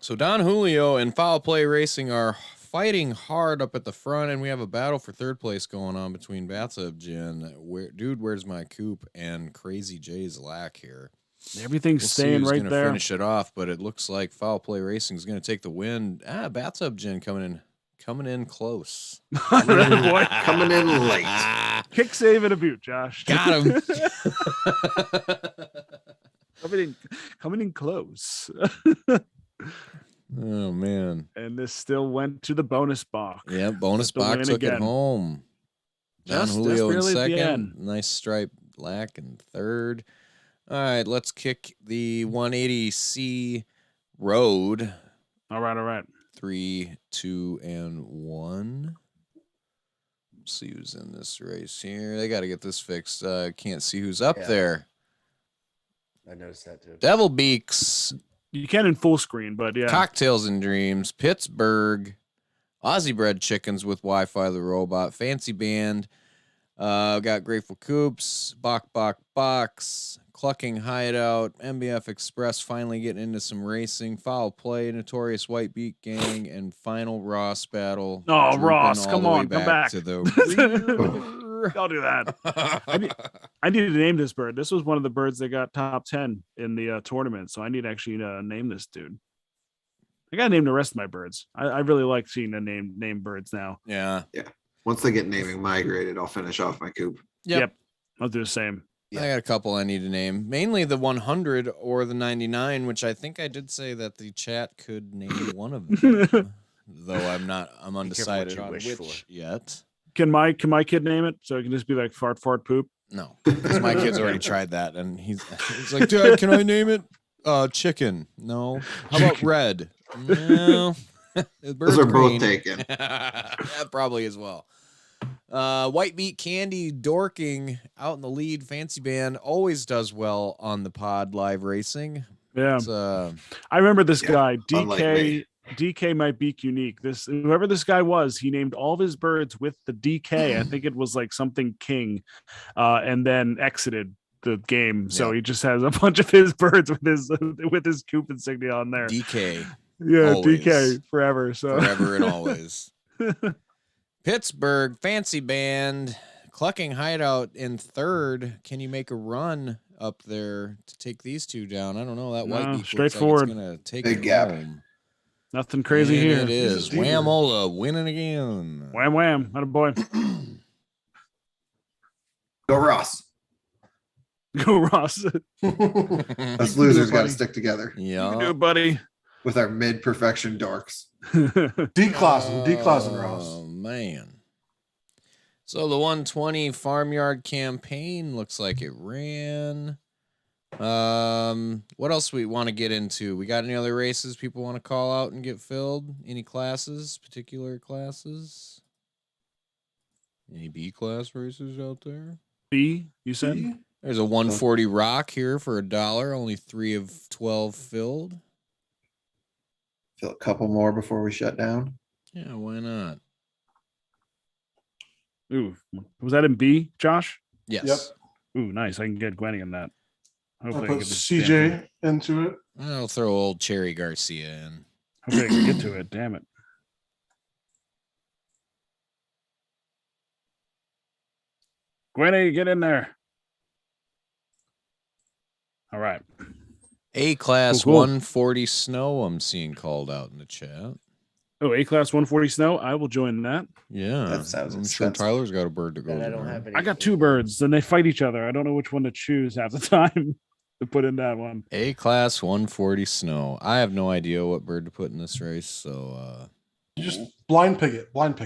So Don Julio and Foul Play Racing are fighting hard up at the front, and we have a battle for third place going on between Bathtub Gin, Dude, Where's My Coop, and Crazy J's Lack here. Everything's We'll see staying who's right gonna there. finish it off, but it looks like Foul Play Racing is going to take the win. Bathtub Gin coming in close. Boy, Coming in late. kick, save, and a boot, Josh. Got him. coming in close. Oh man. And this still went to the bonus box. Yeah, bonus Still box win took it again. home. Don Just Julio in barely at the second. end. Nice stripe Lack in third. All right, let's kick the 180C Road. All right. 3, 2, and 1. Let's see who's in this race here. They got to get this fixed. Can't see who's up Yeah. there. I noticed that too. Devil Beaks, You can in full screen, but yeah. Cocktails and Dreams, Pittsburgh, Aussie Bread Chickens with Wi-Fi the Robot, Fancy Band, got Grateful Coops, BAWK Box, Clucking Hideout, MBF Express finally getting into some racing, Foul Play, Notorious White Beat Gang, and Final Ross Battle. Oh, drooping Ross, all come the way on, come back. to the rear. Don't do that. I need to name this bird. This was one of the birds that got top 10 in the tournament. So I need to actually name this dude. I gotta name the rest of my birds. I really like seeing the name birds now. Yeah. Once they get naming migrated, I'll finish off my coop. Yep. I'll do the same. I got a couple I need to name. Mainly the 100 or the 99, which I think I did say that the chat could name one of them. Though I'm undecided on which yet. Can my kid name it so it can just be like fart poop? No, because my kid's already tried that, and he's like, Dad, can I name it chicken? No. How about red? No. Those are both taken. Yeah, probably as well. White Meat Candy Dorking out in the lead. Fancy Band always does well on the pod live racing. Yeah. I remember this guy, DK. DK might be unique. Whoever this guy was, he named all of his birds with the DK. I think it was like something King, and then exited the game. So he just has a bunch of his birds with his Coop insignia on there. DK. Yeah, always. DK forever. So forever and always. Pittsburgh Fancy Band Clucking Hideout in third. Can you make a run up there to take these two down? I don't know. That white beef straightforward. Like it's gonna take big it gap. home. Nothing crazy here. It is. Whamola winning again. Wham wham. What a boy. Go Ross. Go Ross. Us losers got to stick together. Yeah. You do it, buddy. With our mid-perfection dorks. D-classing Ross. Oh, man. So the 120 farmyard campaign looks like it ran. What else we want to get into? We got any other races people want to call out and get filled? Any classes, particular classes? Any B class races out there? B, you said? B? There's a 140 rock here for $1. Only 3 of 12 filled. Fill a couple more before we shut down. Yeah, why not? Ooh, was that in B, Josh? Yes. Yep. Ooh, nice. I can get Gwenny in that. I'll Hopefully, put CJ into it. I'll throw old Cherry Garcia in. Hopefully I can get to it. Damn it. Gwenny, get in there. All right. A-class Cool. 140 snow I'm seeing called out in the chat. Oh, A-class 140 snow. I will join that. Yeah. That sounds I'm sure expensive. Tyler's got a bird to go. And I don't there. have any. I got 2 birds, and they fight each other. I don't know which one to choose half the time to put in that one. A-class 140 snow. I have no idea what bird to put in this race, so You just blind pick it. blind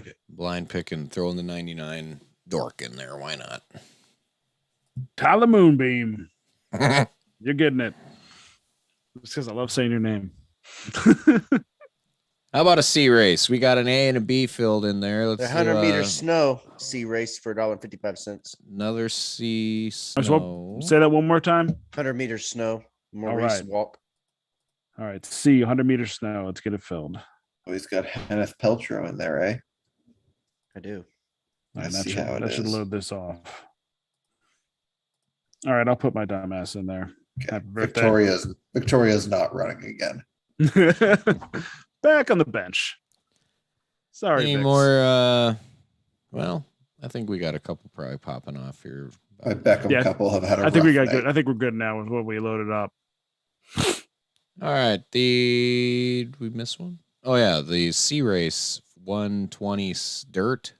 pick and throw in the 99 dork in there. Why not? Tyler Moonbeam. You're getting it. It's because I love saying your name. How about a C race? We got an A and a B filled in there. Let's The do, 100-meter snow C race for $1.55. another C I just snow. Say that one more time. 100-meter snow. Maurice right. walk. All right. C, 100-meter snow. Let's get it filled. Oh, he's got Kenneth Peltro in there, eh? I do. All right, Let's that see should, how it that should is. load this off. All right, I'll put my dumbass in there. Okay. Happy birthday. Victoria's not running again. Back on the bench. Sorry. Any Vix. more? Well, I think we got a couple probably popping off here. My Beckham Yeah, couple have had a I think we got rough good. night. I think we're good now with what we loaded up. All right. Did we miss one? Oh, yeah. The C race 120 dirt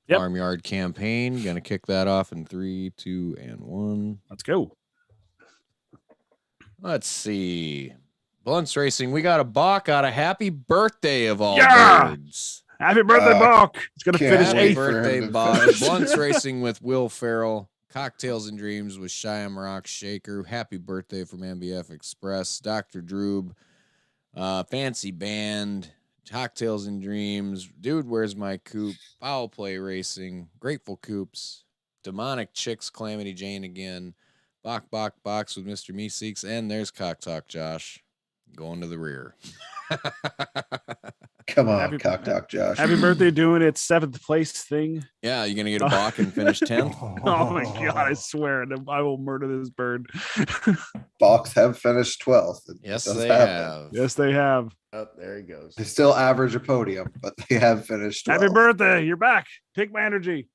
Yep. farmyard campaign. Going to kick that off in 3, 2, and 1. Let's go. Let's see. Blunts Racing. We got a BAWK out of Happy Birthday of all Yeah! birds. Happy birthday, BAWK. It's gonna can't finish wait Happy eighth. for him birthday, to BAWK. finish. Blunts Racing with Will Farrell. Cocktails and Dreams with Shyamrock Shaker. Happy birthday from MBF Express. Dr. Droob. Fancy Band. Cocktails and Dreams. Dude, Where's My Coop? Foul Play Racing. Grateful Coops. Demonic Chicks. Calamity Jane again. BAWK Box with Mr. Meeseeks. And there's Cock Talk Josh. Going to the rear. Come on, Happy- Cock Talk Josh. Happy birthday doing its 7th place thing. Yeah, you going to get a BAWK and finish 10th? Oh my god, I swear I will murder this bird. Box have finished 12th. It Yes, does they happen. have. Yes, they have. Oh, there he goes. They still average a podium, but they have finished 12th. Happy birthday. You're back. Take my energy.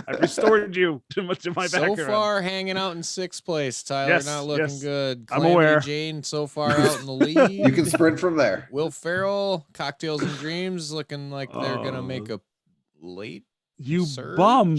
I've restored you to much of my background. So far, hanging out in 6th place. Tyler, Yes, not looking yes. good. I'm Calamity aware. Jane, so far out in the lead. You can sprint from there. Will Ferrell, Cocktails and Dreams, looking like they're going to make a late You surge. bum.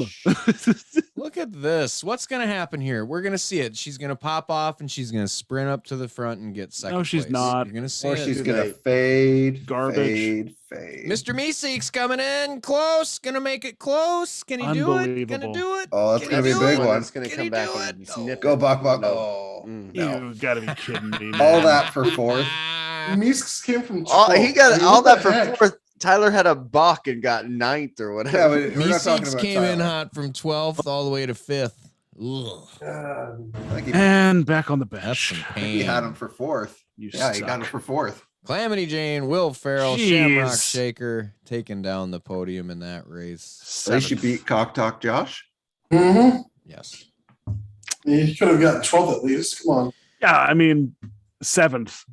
Look at this. What's going to happen here? We're going to see it. She's going to pop off and she's going to sprint up to the front and get second No, she's place. not. You're going to see Or it. she's going to fade, Garbage. fade. Mr. Meeseek's coming in close. Going to make it close. Can he do it? Going to do it? Oh, that's Can going to he be a do big it? one. It's going to Can come he back do and it? snip Go it. BAWK. No. Oh, no. You gotta be kidding me, man. All that for 4th. Meeks came from 12th. Oh, he got I mean, all what that the for heck? 4th. Tyler had a BAWK and got 9th or Yeah, whatever. but we're not talking Meeseeks about came in Tyler. hot from 12th all the way to 5th. Ugh. I think And back on the That's bench. some he pain. had him for 4th. You Yeah, he suck. got him for 4th. Calamity Jane, Will Ferrell, Jeez. Shamrock Shaker taking down the podium in that race. At least you beat Cock Talk Josh. Mm-hmm. Yes. You could have gotten 12th at least. Come on. Yeah, I mean, 7th.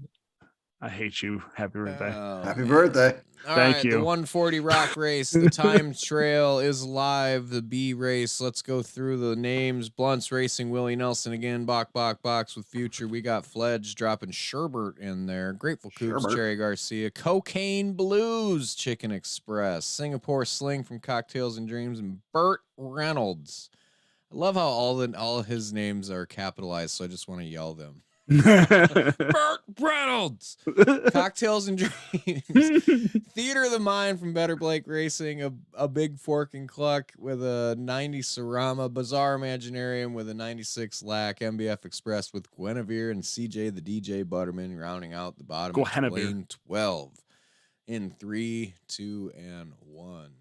I hate you. Happy birthday. Oh, Happy man. birthday. All Thank right, you. The 140 Rock race, the time trail is live. The B race. Let's go through the names. Blunts Racing, Willie Nelson again. Box with Future. We got Fledge dropping Sherbert in there. Grateful Coops, Sherbert. Cherry Garcia. Cocaine Blues, Chicken Express. Singapore Sling from Cocktails and Dreams, and Burt Reynolds. I love how all his names are capitalized, so I just want to yell them. Burt Reynolds. Cocktails and Dreams. Theater of the Mind from Better Blake Racing. A big fork and cluck with a 90 Cerama. Bizarre Imaginarium with a 96 Lack. MBF Express with Guinevere and CJ the DJ Butterman rounding out the bottom of Guinevere. lane 12 in 3, 2, and 1.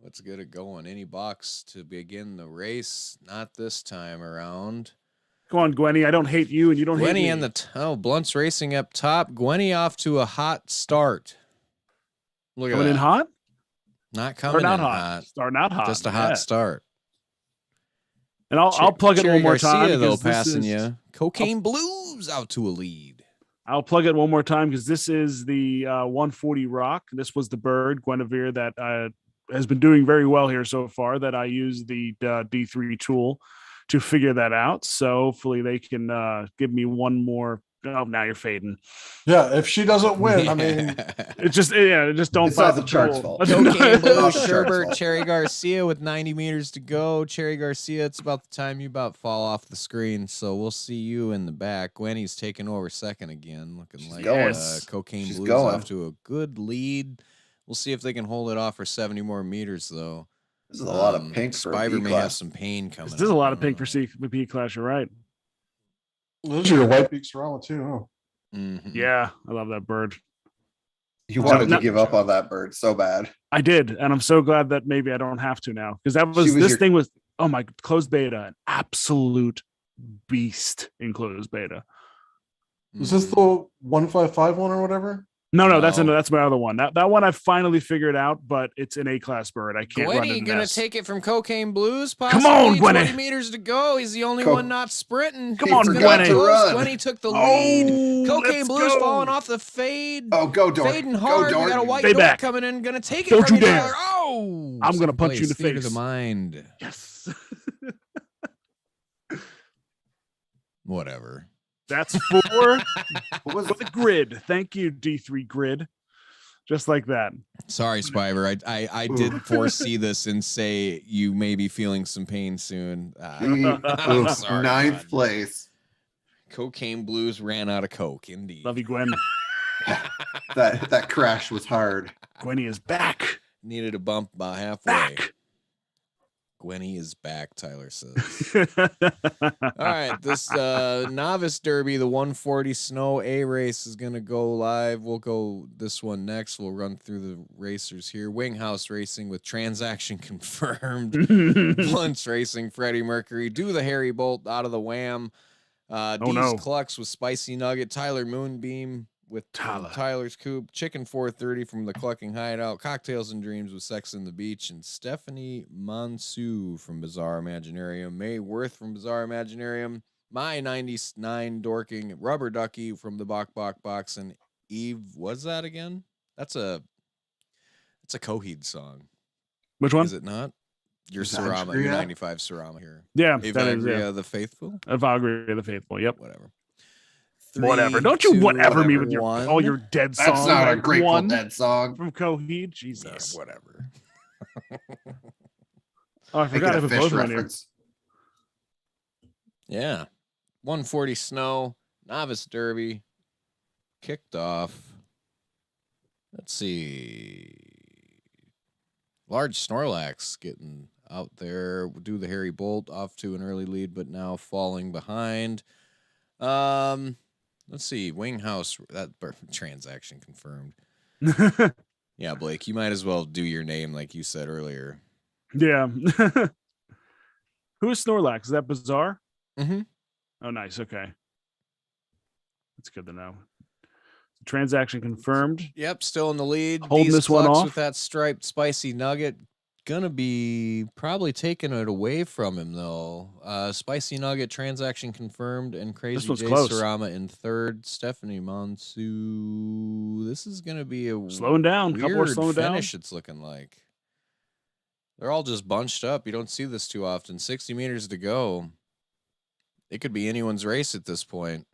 Let's get it going. Any box to begin the race? Not this time around. Come on, Gwenny. I don't hate you, and you don't hate Gwenny me. and the Blunts Racing up top. Gwenny off to a hot start. Look at coming that. in hot? Not coming Starting in out hot. Starting out hot. Just a hot yeah. start. And I'll plug it Cherry one more Garcia, time. though, because this passing is- you. Cocaine Blues out to a lead. I'll plug it one more time because this is the 140 Rock. This was the bird, Guinevere, that has been doing very well here so far, that I use the D3 tool to figure that out. So hopefully they can give me one more. Oh, now you're fading. Yeah, if she doesn't win, I mean, It just don't It's buy not the the chart's tool. fault. Cocaine Blue, Not the chart's Sherbert, fault. Cherry Garcia with 90 meters to go. Cherry Garcia, it's about the time you about fall off the screen, so we'll see you in the back. Gwenny's taking over second again, looking She's like going. Cocaine She's Blue's going. off to a good lead. We'll see if they can hold it off for 70 more meters, though. This is a lot of pink for Spiver B may have class. some pain coming. There's a up. lot of pink for CP Clash. You're right. those are your white beaks Rama too, huh? Mhm. Yeah, I love that bird. You wanted No- to give up on that bird so bad. I did, and I'm so glad that maybe I don't have to now, because that She was was this your- thing was my closed beta, an absolute beast in closed beta. Is this the 155 one or whatever? No, that's No. that's my other one. That one I finally figured out, but it's an A-class bird. I can't run Gwenny in gonna this. take it from Cocaine Blues. Come Possibly. on, Gwenny. 20 meters to go. He's the only Co- one not sprinting. Come He on, forgot Gwenny. to run. Gwenny took the lead. Oh, Cocaine let's Blues go. falling off the fade. Oh, go Dort. Fading Go hard. We Dort. got a white Stay Dork back. coming in. Gonna take it Don't from you you, dare. Tyler. Oh, I'm gonna second punch you in place, the Theater of face. the mind. Yes. Whatever. That's for What was the grid. Thank you, D3 grid. Just like that. Sorry, Spiver. I did foresee this and say you may be feeling some pain soon. I'm sorry, ninth bud. place? Cocaine Blues ran out of coke. Indeed. Love you, Gwen. That crash was hard. Gwenny is back. Needed a bump about halfway. Back. Gwenny is back, Tyler says. All right, this novice derby, the 140 snow A race is going to go live. We'll go this one next. We'll run through the racers here. Winghouse Racing with transaction confirmed. Blunts Racing, Freddie Mercury. Do the Harry Bolt out of the Wham. D's no. Clucks with Spicy Nugget. Tyler Moonbeam with Tyler's Coop. Chicken 430 from the Clucking Hideout. Cocktails and Dreams with Sex on the Beach. And Stephanie Monsu from Bizarre Imaginarium. May Worth from Bizarre Imaginarium. My 99 Dorking. Rubber Ducky from the BAWK Box. And Eve, what's that again? That's a Coheed song. Which one? Is it not? Your Is that Sarama, your Evagria? 95 Sarama here. Yeah, that is, Evagria the Faithful? Evagria the Faithful. Yep. Whatever. Whatever. 3, Don't you 2, whatever me with your 1. all your dead songs. That's not a like Grateful one Dead song. from Coheed. Yeah, Jesus. whatever. Oh, I Making forgot a I put fish both of them in here. reference. Yeah. 140 Snow, Novice Derby, kicked off. Let's see. Large Snorlax getting out there. Do the Harry Bolt off to an early lead, but now falling behind. Let's see. Winghouse, that transaction confirmed. Yeah, Blake, you might as well do your name like you said earlier. Yeah. Who is Snorlax? Is that Bizarre? Mm-hmm. Oh, nice. Okay. That's good to know. Transaction confirmed. Yep, still in the lead. Holding this one off with that striped spicy nugget. Gonna be probably taking it away from him though. Spicy nugget transaction confirmed, and Crazy one's J close. Sarama in third. Stephanie Monsu. This is gonna be a Slowing down. Couple are weird slowing down. finish. It's looking like they're all just bunched up. You don't see this too often. 60 meters to go. It could be anyone's race at this point.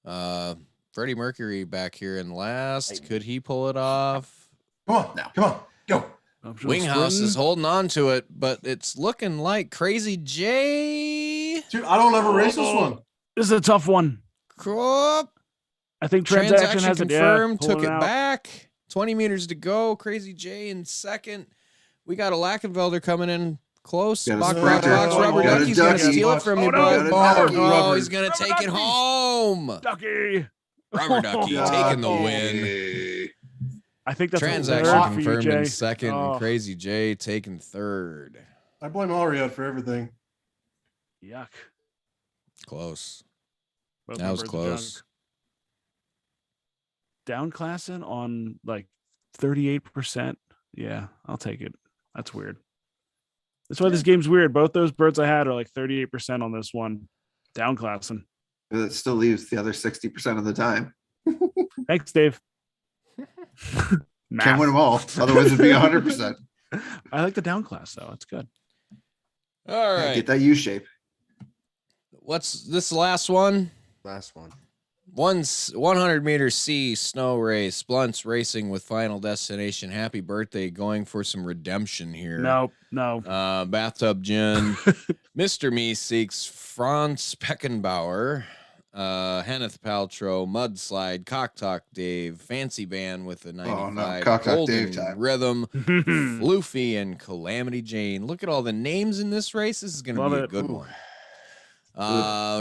Freddie Mercury back here in last. Could he pull it off? Come on now. Come on. Go. Winghouse is holding on to it, but it's looking like Crazy J. Dude, I don't ever race this one. This is a tough one. Crop. I think transaction has confirmed. it. Took it back. 20 meters to go. Crazy J in second. We got a Lackenfelder coming in close. Got a Box, sprinter. Rubber Got a Ducky's going to ducky. steal it from you, no. bud. Rubber. He's going to take it home. Ducky. Rubber Ducky taking the win. Hey. I think that's Transaction a for you, confirmed in Jay. second. Oh, And Crazy J taking third. I blame Ariad for everything. yuck. Close. Both That was numbers are close. junk. Downclassing on like 38%. Yeah, I'll take it. That's weird. That's why this game's weird. Both those birds I had are like 38% on this one. Downclassing. But it still leaves the other 60% of the time. Thanks, Dave. Can't win them all. Otherwise, it'd be 100%. I like the downclass though. It's good. All right. Get that U shape. What's this last one? Last one. 100 meter C snow race. Blunts racing with Final Destination. Happy birthday. Going for some redemption here. No. Bathtub Gin. Mr. Me seeks Franz Peckenbauer. Henneth Paltrow, Mudslide, Cocktalk Dave, Fancy Band with a 95, Cocktalk Golden Dave time. Rhythm, Floofy, and Calamity Jane. Look at all the names in this race. This is going to be a good one.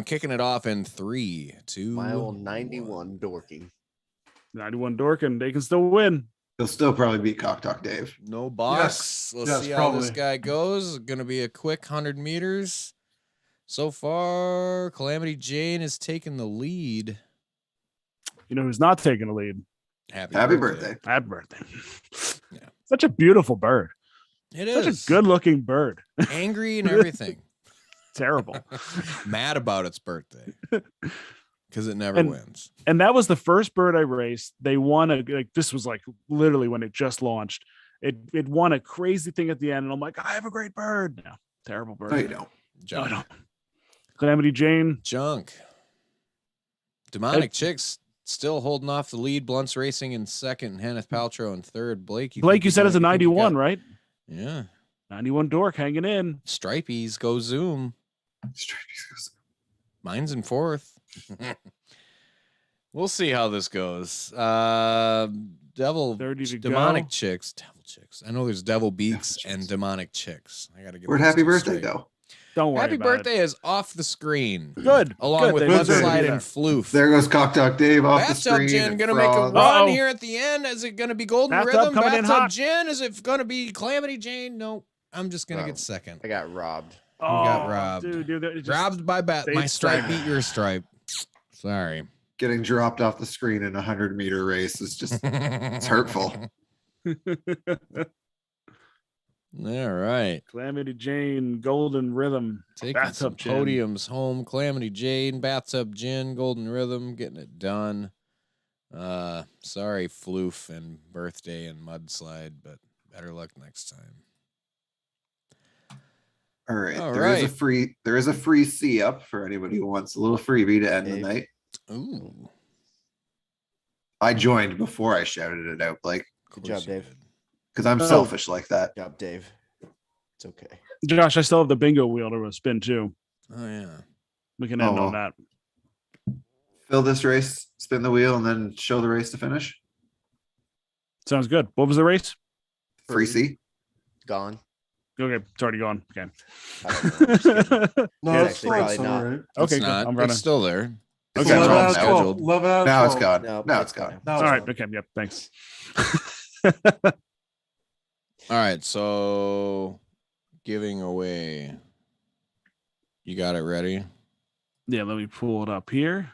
Kicking it off in 3, 2, Mile 91 Dorking. 91 Dorkin. They can still win. He'll still probably beat Cocktalk Dave. No box. Let's see how this guy goes. Going to be a quick 100 meters. So far, Calamity Jane is taking the lead. You know who's not taking the lead? Happy birthday. Happy birthday. Yeah. Such a beautiful bird. It is. Such a good looking bird. Angry and everything. Terrible. Mad about its birthday. Because it never wins. And that was the first bird I raced. They won this was like literally when it just launched. It won a crazy thing at the end. And I'm like, I have a great bird. No, terrible bird. No, you don't. Junk. No. Calamity Jane. Junk. Demonic Chicks still holding off the lead. Blunts racing in second. Henneth Paltrow in third. Blake, you said it's a 91, right? Yeah. 91 Dork hanging in. Stripies go Zoom. Mine's in fourth. We'll see how this goes. Demonic Chicks. Devil Chicks. I know there's Devil Beaks and Demonic Chicks. I gotta get. Where'd Happy Birthday go? Don't worry. Happy Birthday is off the screen. Good. Along with Mudslide and Floof. There goes Cocktalk Dave off the screen. Bathtub Gin gonna make a run here at the end. Is it gonna be Golden Rhythm? Bathtub Gin? Is it gonna be Calamity Jane? No, I'm just gonna get second. I got robbed. You got robbed. Dude, robbed by my stripe. Beat your stripe. Sorry. Getting dropped off the screen in a 100-meter race is just it's hurtful. All right. Calamity Jane, Golden Rhythm. Taking some podiums home. Calamity Jane, Bathtub Gin, Golden Rhythm, getting it done. Sorry, Floof and Birthday and Mudslide, but better luck next time. All right. All There is a free C up for anybody who wants a little freebie to end the night. Ooh. I joined before I shouted it out, Blake. Good job, Dave. Because I'm selfish like that. Good job, Dave. It's okay. Josh, I still have the bingo wheel to spin too. Oh yeah. We can end on that. Fill this race, spin the wheel, and then show the race to finish. Sounds good. What was the race? Free C. Gone. Okay, it's already gone. Okay. I don't know. I'm just kidding. No, Yeah, it's actually, still probably on not. summer, right? Okay, It's good. not. I'm running. It's still there. It's Okay. got 11 it out all of 12. scheduled. 11 out of Now it's 12. gone. No, Now it's gone. Now All it's right. gone. Okay. Yep. Thanks. All right, so giving away. You got it ready? Yeah, let me pull it up here.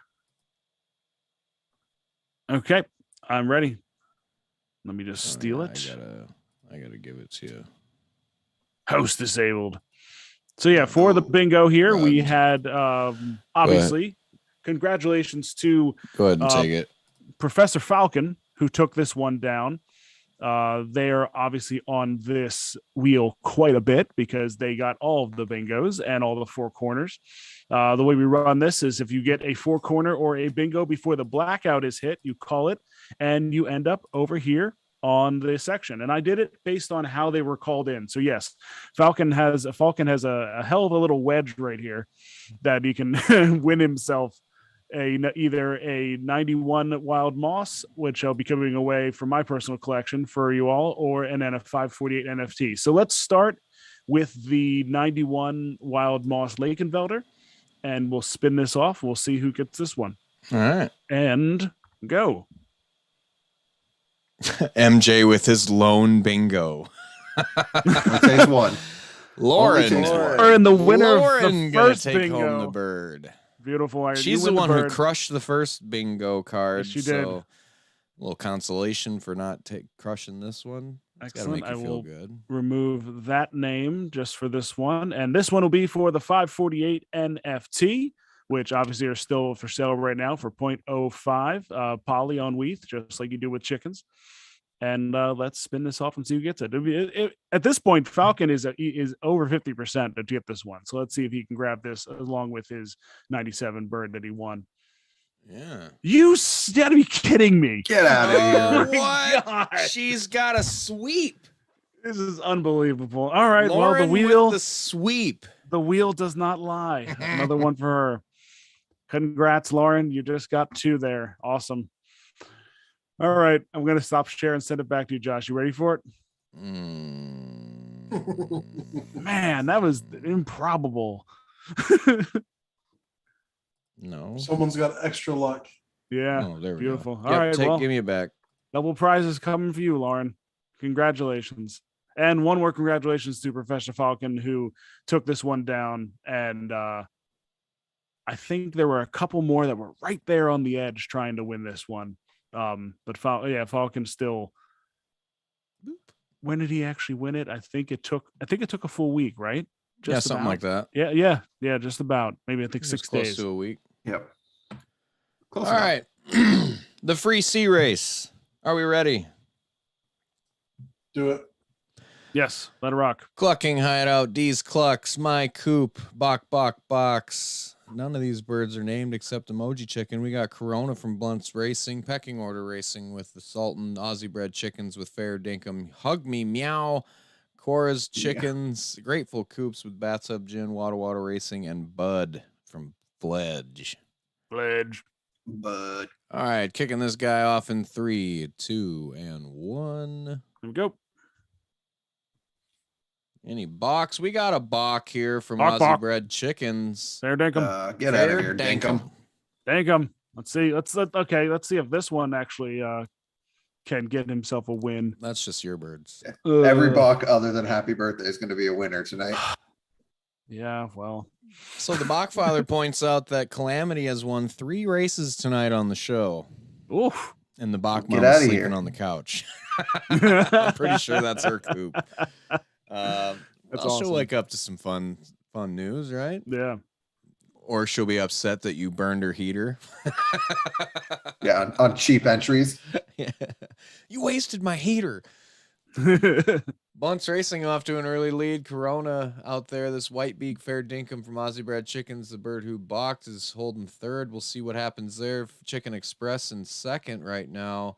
Okay, I'm ready. Let me just steal yeah, it. I gotta give it to you. Host disabled. So yeah, for the bingo here, we Run. had obviously congratulations to Go ahead and take it. Professor Falcon, who took this one down. They are obviously on this wheel quite a bit because they got all of the bingos and all the four corners. The way we run this is if you get a four corner or a bingo before the blackout is hit, you call it and you end up over here on the section. And I did it based on how they were called in. So yes, Falcon has a hell of a little wedge right here that he can win himself either a 91 wild moss, which I'll be giving away from my personal collection for you all, or an 548 NFT. So let's start with the 91 wild moss Lakenvelder, and we'll spin this off. We'll see who gets this one. All right. And go. MJ with his lone bingo. Only takes one. Lauren. Only takes one. And the winner Lauren of the gonna first take home bingo. the bird. Beautiful. Iron. She's You the win one who bird. crushed the first bingo card. Yes, she did. So a little consolation for not crushing this one. It's gotta Excellent. make you I feel will good. remove that name just for this one. And this one will be for the 548 NFT, which obviously are still for sale right now for 0.05 poly on Weath, just like you do with chickens. And let's spin this off and see who gets it. At this point, Falcon is over 50% to get this one. So let's see if he can grab this along with his 97 bird that he won. Yeah. You gotta be kidding me. Get out of Oh, here. what? God. She's got a sweep. This is unbelievable. All right. Lauren well, the wheel, with the sweep. the wheel does not lie. Another one for her. Congrats, Lauren. You just got two there. Awesome. All right. I'm going to stop share and send it back to you, Josh. You ready for it? Man, that was improbable. No. Someone's got extra luck. Yeah. Oh, there we beautiful. go. All right. Well, Give me it back. double prizes coming for you, Lauren. Congratulations. And one more congratulations to Professor Falcon, who took this one down. And I think there were a couple more that were right there on the edge trying to win this one. But Falcon still. When did he actually win it? I think it took a full week, right? Just something about. like that. Yeah, just about. Maybe I think It's 6 close days. to a week. Yep. Close All enough. right. The free C race. Are we ready? Do it. Yes, let it rock. Clucking Hideout, D's Clucks, My Coop, BAWK Box. None of these birds are named except Emoji Chicken. We got Corona from Blunt's Racing, Pecking Order Racing with the Sultan, Aussie Bred Chickens with Fair Dinkum, Hug Me Meow, Cora's Chickens, Grateful Coops with Bathtub Gin, Water Racing, and Bud from Fledge. Pledge. But All right, kicking this guy off in 3, 2, and 1. Here we go. Any box? We got a BAWK here from BAWK, Aussie BAWK. Bred Chickens. Fair dinkum. get out of here, Dinkum. Dinkum. Let's see. Let's see if this one actually can get himself a win. That's just your birds. Every BAWK other than Happy Birthday is going to be a winner tonight. Yeah, well. So the BAWK father points out that Calamity has won 3 races tonight on the show. Oof. And the BAWK Get mom outta is sleeping here. on the couch. I'm pretty sure that's her coop. She'll awesome. wake up to some fun news, right? Yeah. Or she'll be upset that you burned her heater. Yeah, on cheap entries. Yeah. You wasted my heater. Bunts Racing off to an early lead. Corona out there. This white beak fair dinkum from Aussie Bred Chickens, the bird who balked, is holding third. We'll see what happens there. Chicken Express in second right now.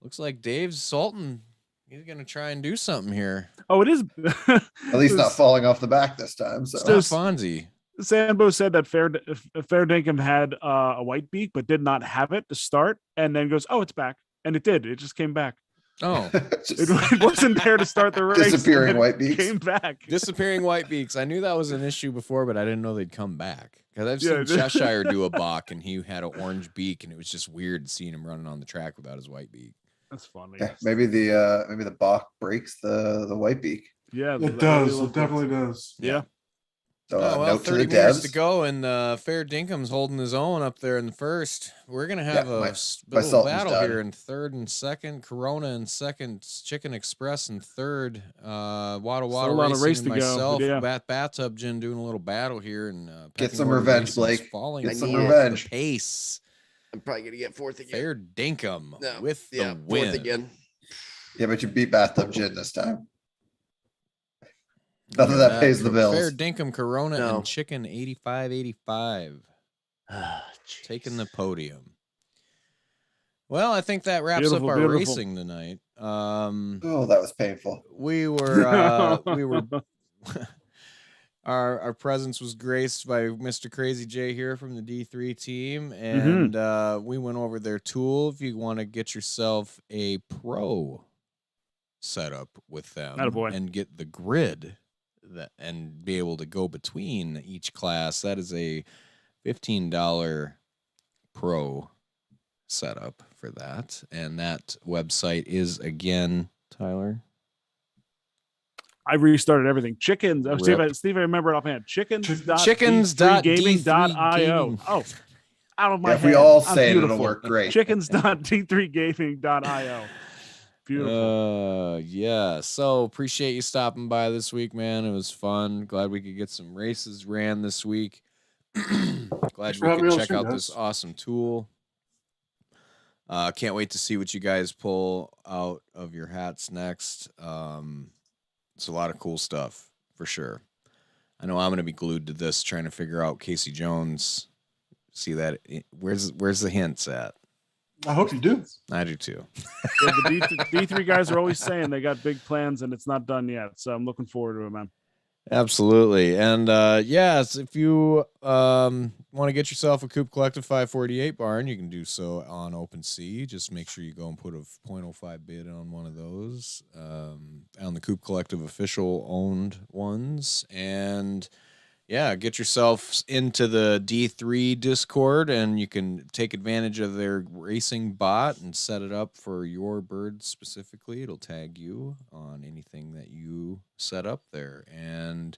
Looks like Dave Sultan, he's going to try and do something here. Oh, it is. At least not falling off the back this time. So Not Fonzie. Sambo said that Fair Dinkum had a white beak, but did not have it to start, and then goes, "Oh, it's back," and it did. It just came back. Oh, it wasn't there to start the race. Disappearing white beaks. Came back. disappearing white beaks. I knew that was an issue before, but I didn't know they'd come back. Because I've seen Cheshire do a BAWK, and he had an orange beak, and it was just weird seeing him running on the track without his white beak. That's funny. yeah, maybe the BAWK breaks the white beak. Yeah, It does. It definitely does. Yeah. So Oh, well, note to 30 the meters devs. to go, and Fair Dinkum's holding his own up there in the first. We're going to have Yeah, a my little Sultan's battle done. here in third and second. Corona in second. Chicken Express in third. Wada Wada a lot of Racing race and to go, myself. yeah. Bathtub Gin doing a little battle here. And Get Pecking some Order revenge, Racing's Blake. Falling Get some off revenge. the pace. I'm probably gonna get fourth again. Fair Dinkum No, with the yeah, win. fourth again. Yeah, but you beat Bathtub Gin this time. Nothing that pays the bills. Fair Dinkum, Corona, No. and Chicken 85-85. Taking the podium. Well, I think that wraps Beautiful, up our beautiful. racing tonight. Oh, that was painful. We were our presence was graced by Mr. Crazy J here from the D3 team, and we went over their tool. If you want to get yourself a pro setup with them Attaboy. and get the grid and be able to go between each class, that is a $15 pro setup for that. And that website is, again, Tyler. I restarted everything. Chickens. Oh, Rip. Steve, I remember it offhand. Chickens.d3gaming.io. Chickens.d3gaming. Oh, out of my Yeah, if head. we all I'm say it, it'll beautiful. work great. Chickens.d3gaming.io. Beautiful. Yeah. So appreciate you stopping by this week, man. It was fun. Glad we could get some races ran this week. Glad for we having me could on check the show, out this guys. awesome tool. Can't wait to see what you guys pull out of your hats next. It's a lot of cool stuff for sure. I know I'm going to be glued to this, trying to figure out Casey Jones. See that? Where's the hints at? I hope you do. I do too. Yeah, the D3 guys are always saying they got big plans and it's not done yet. So I'm looking forward to it, man. Absolutely. And yes, if you want to get yourself a Coop Collective 548 barn, you can do so on OpenSea. Just make sure you go and put a 0.05 bid on one of those on the Coop Collective official owned ones. And yeah, get yourself into the D3 Discord, and you can take advantage of their racing bot and set it up for your bird specifically. It'll tag you on anything that you set up there. And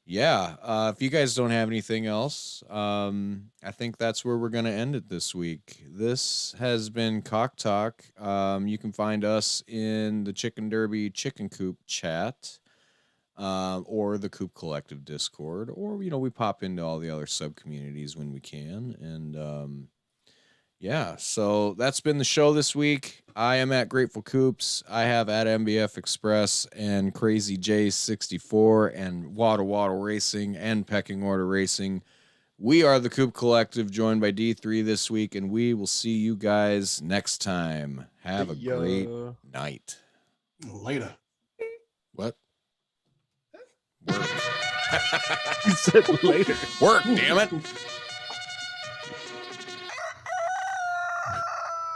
yeah, if you guys don't have anything else, I think that's where we're going to end it this week. This has been Cock Talk. You can find us in the Chicken Derby Chicken Coop chat. Or the Coop Collective Discord, or we pop into all the other sub communities when we can. And yeah, so that's been the show this week. I am at Grateful Coops. I have at MBF Express and CrazyJ64 and Wada Wada Racing and Pecking Order Racing. We are the Coop Collective, joined by D3 this week, and we will see you guys next time. Have a great night. Later. What? Work. He said later. Work, damn it.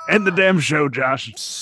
End the damn show, Josh.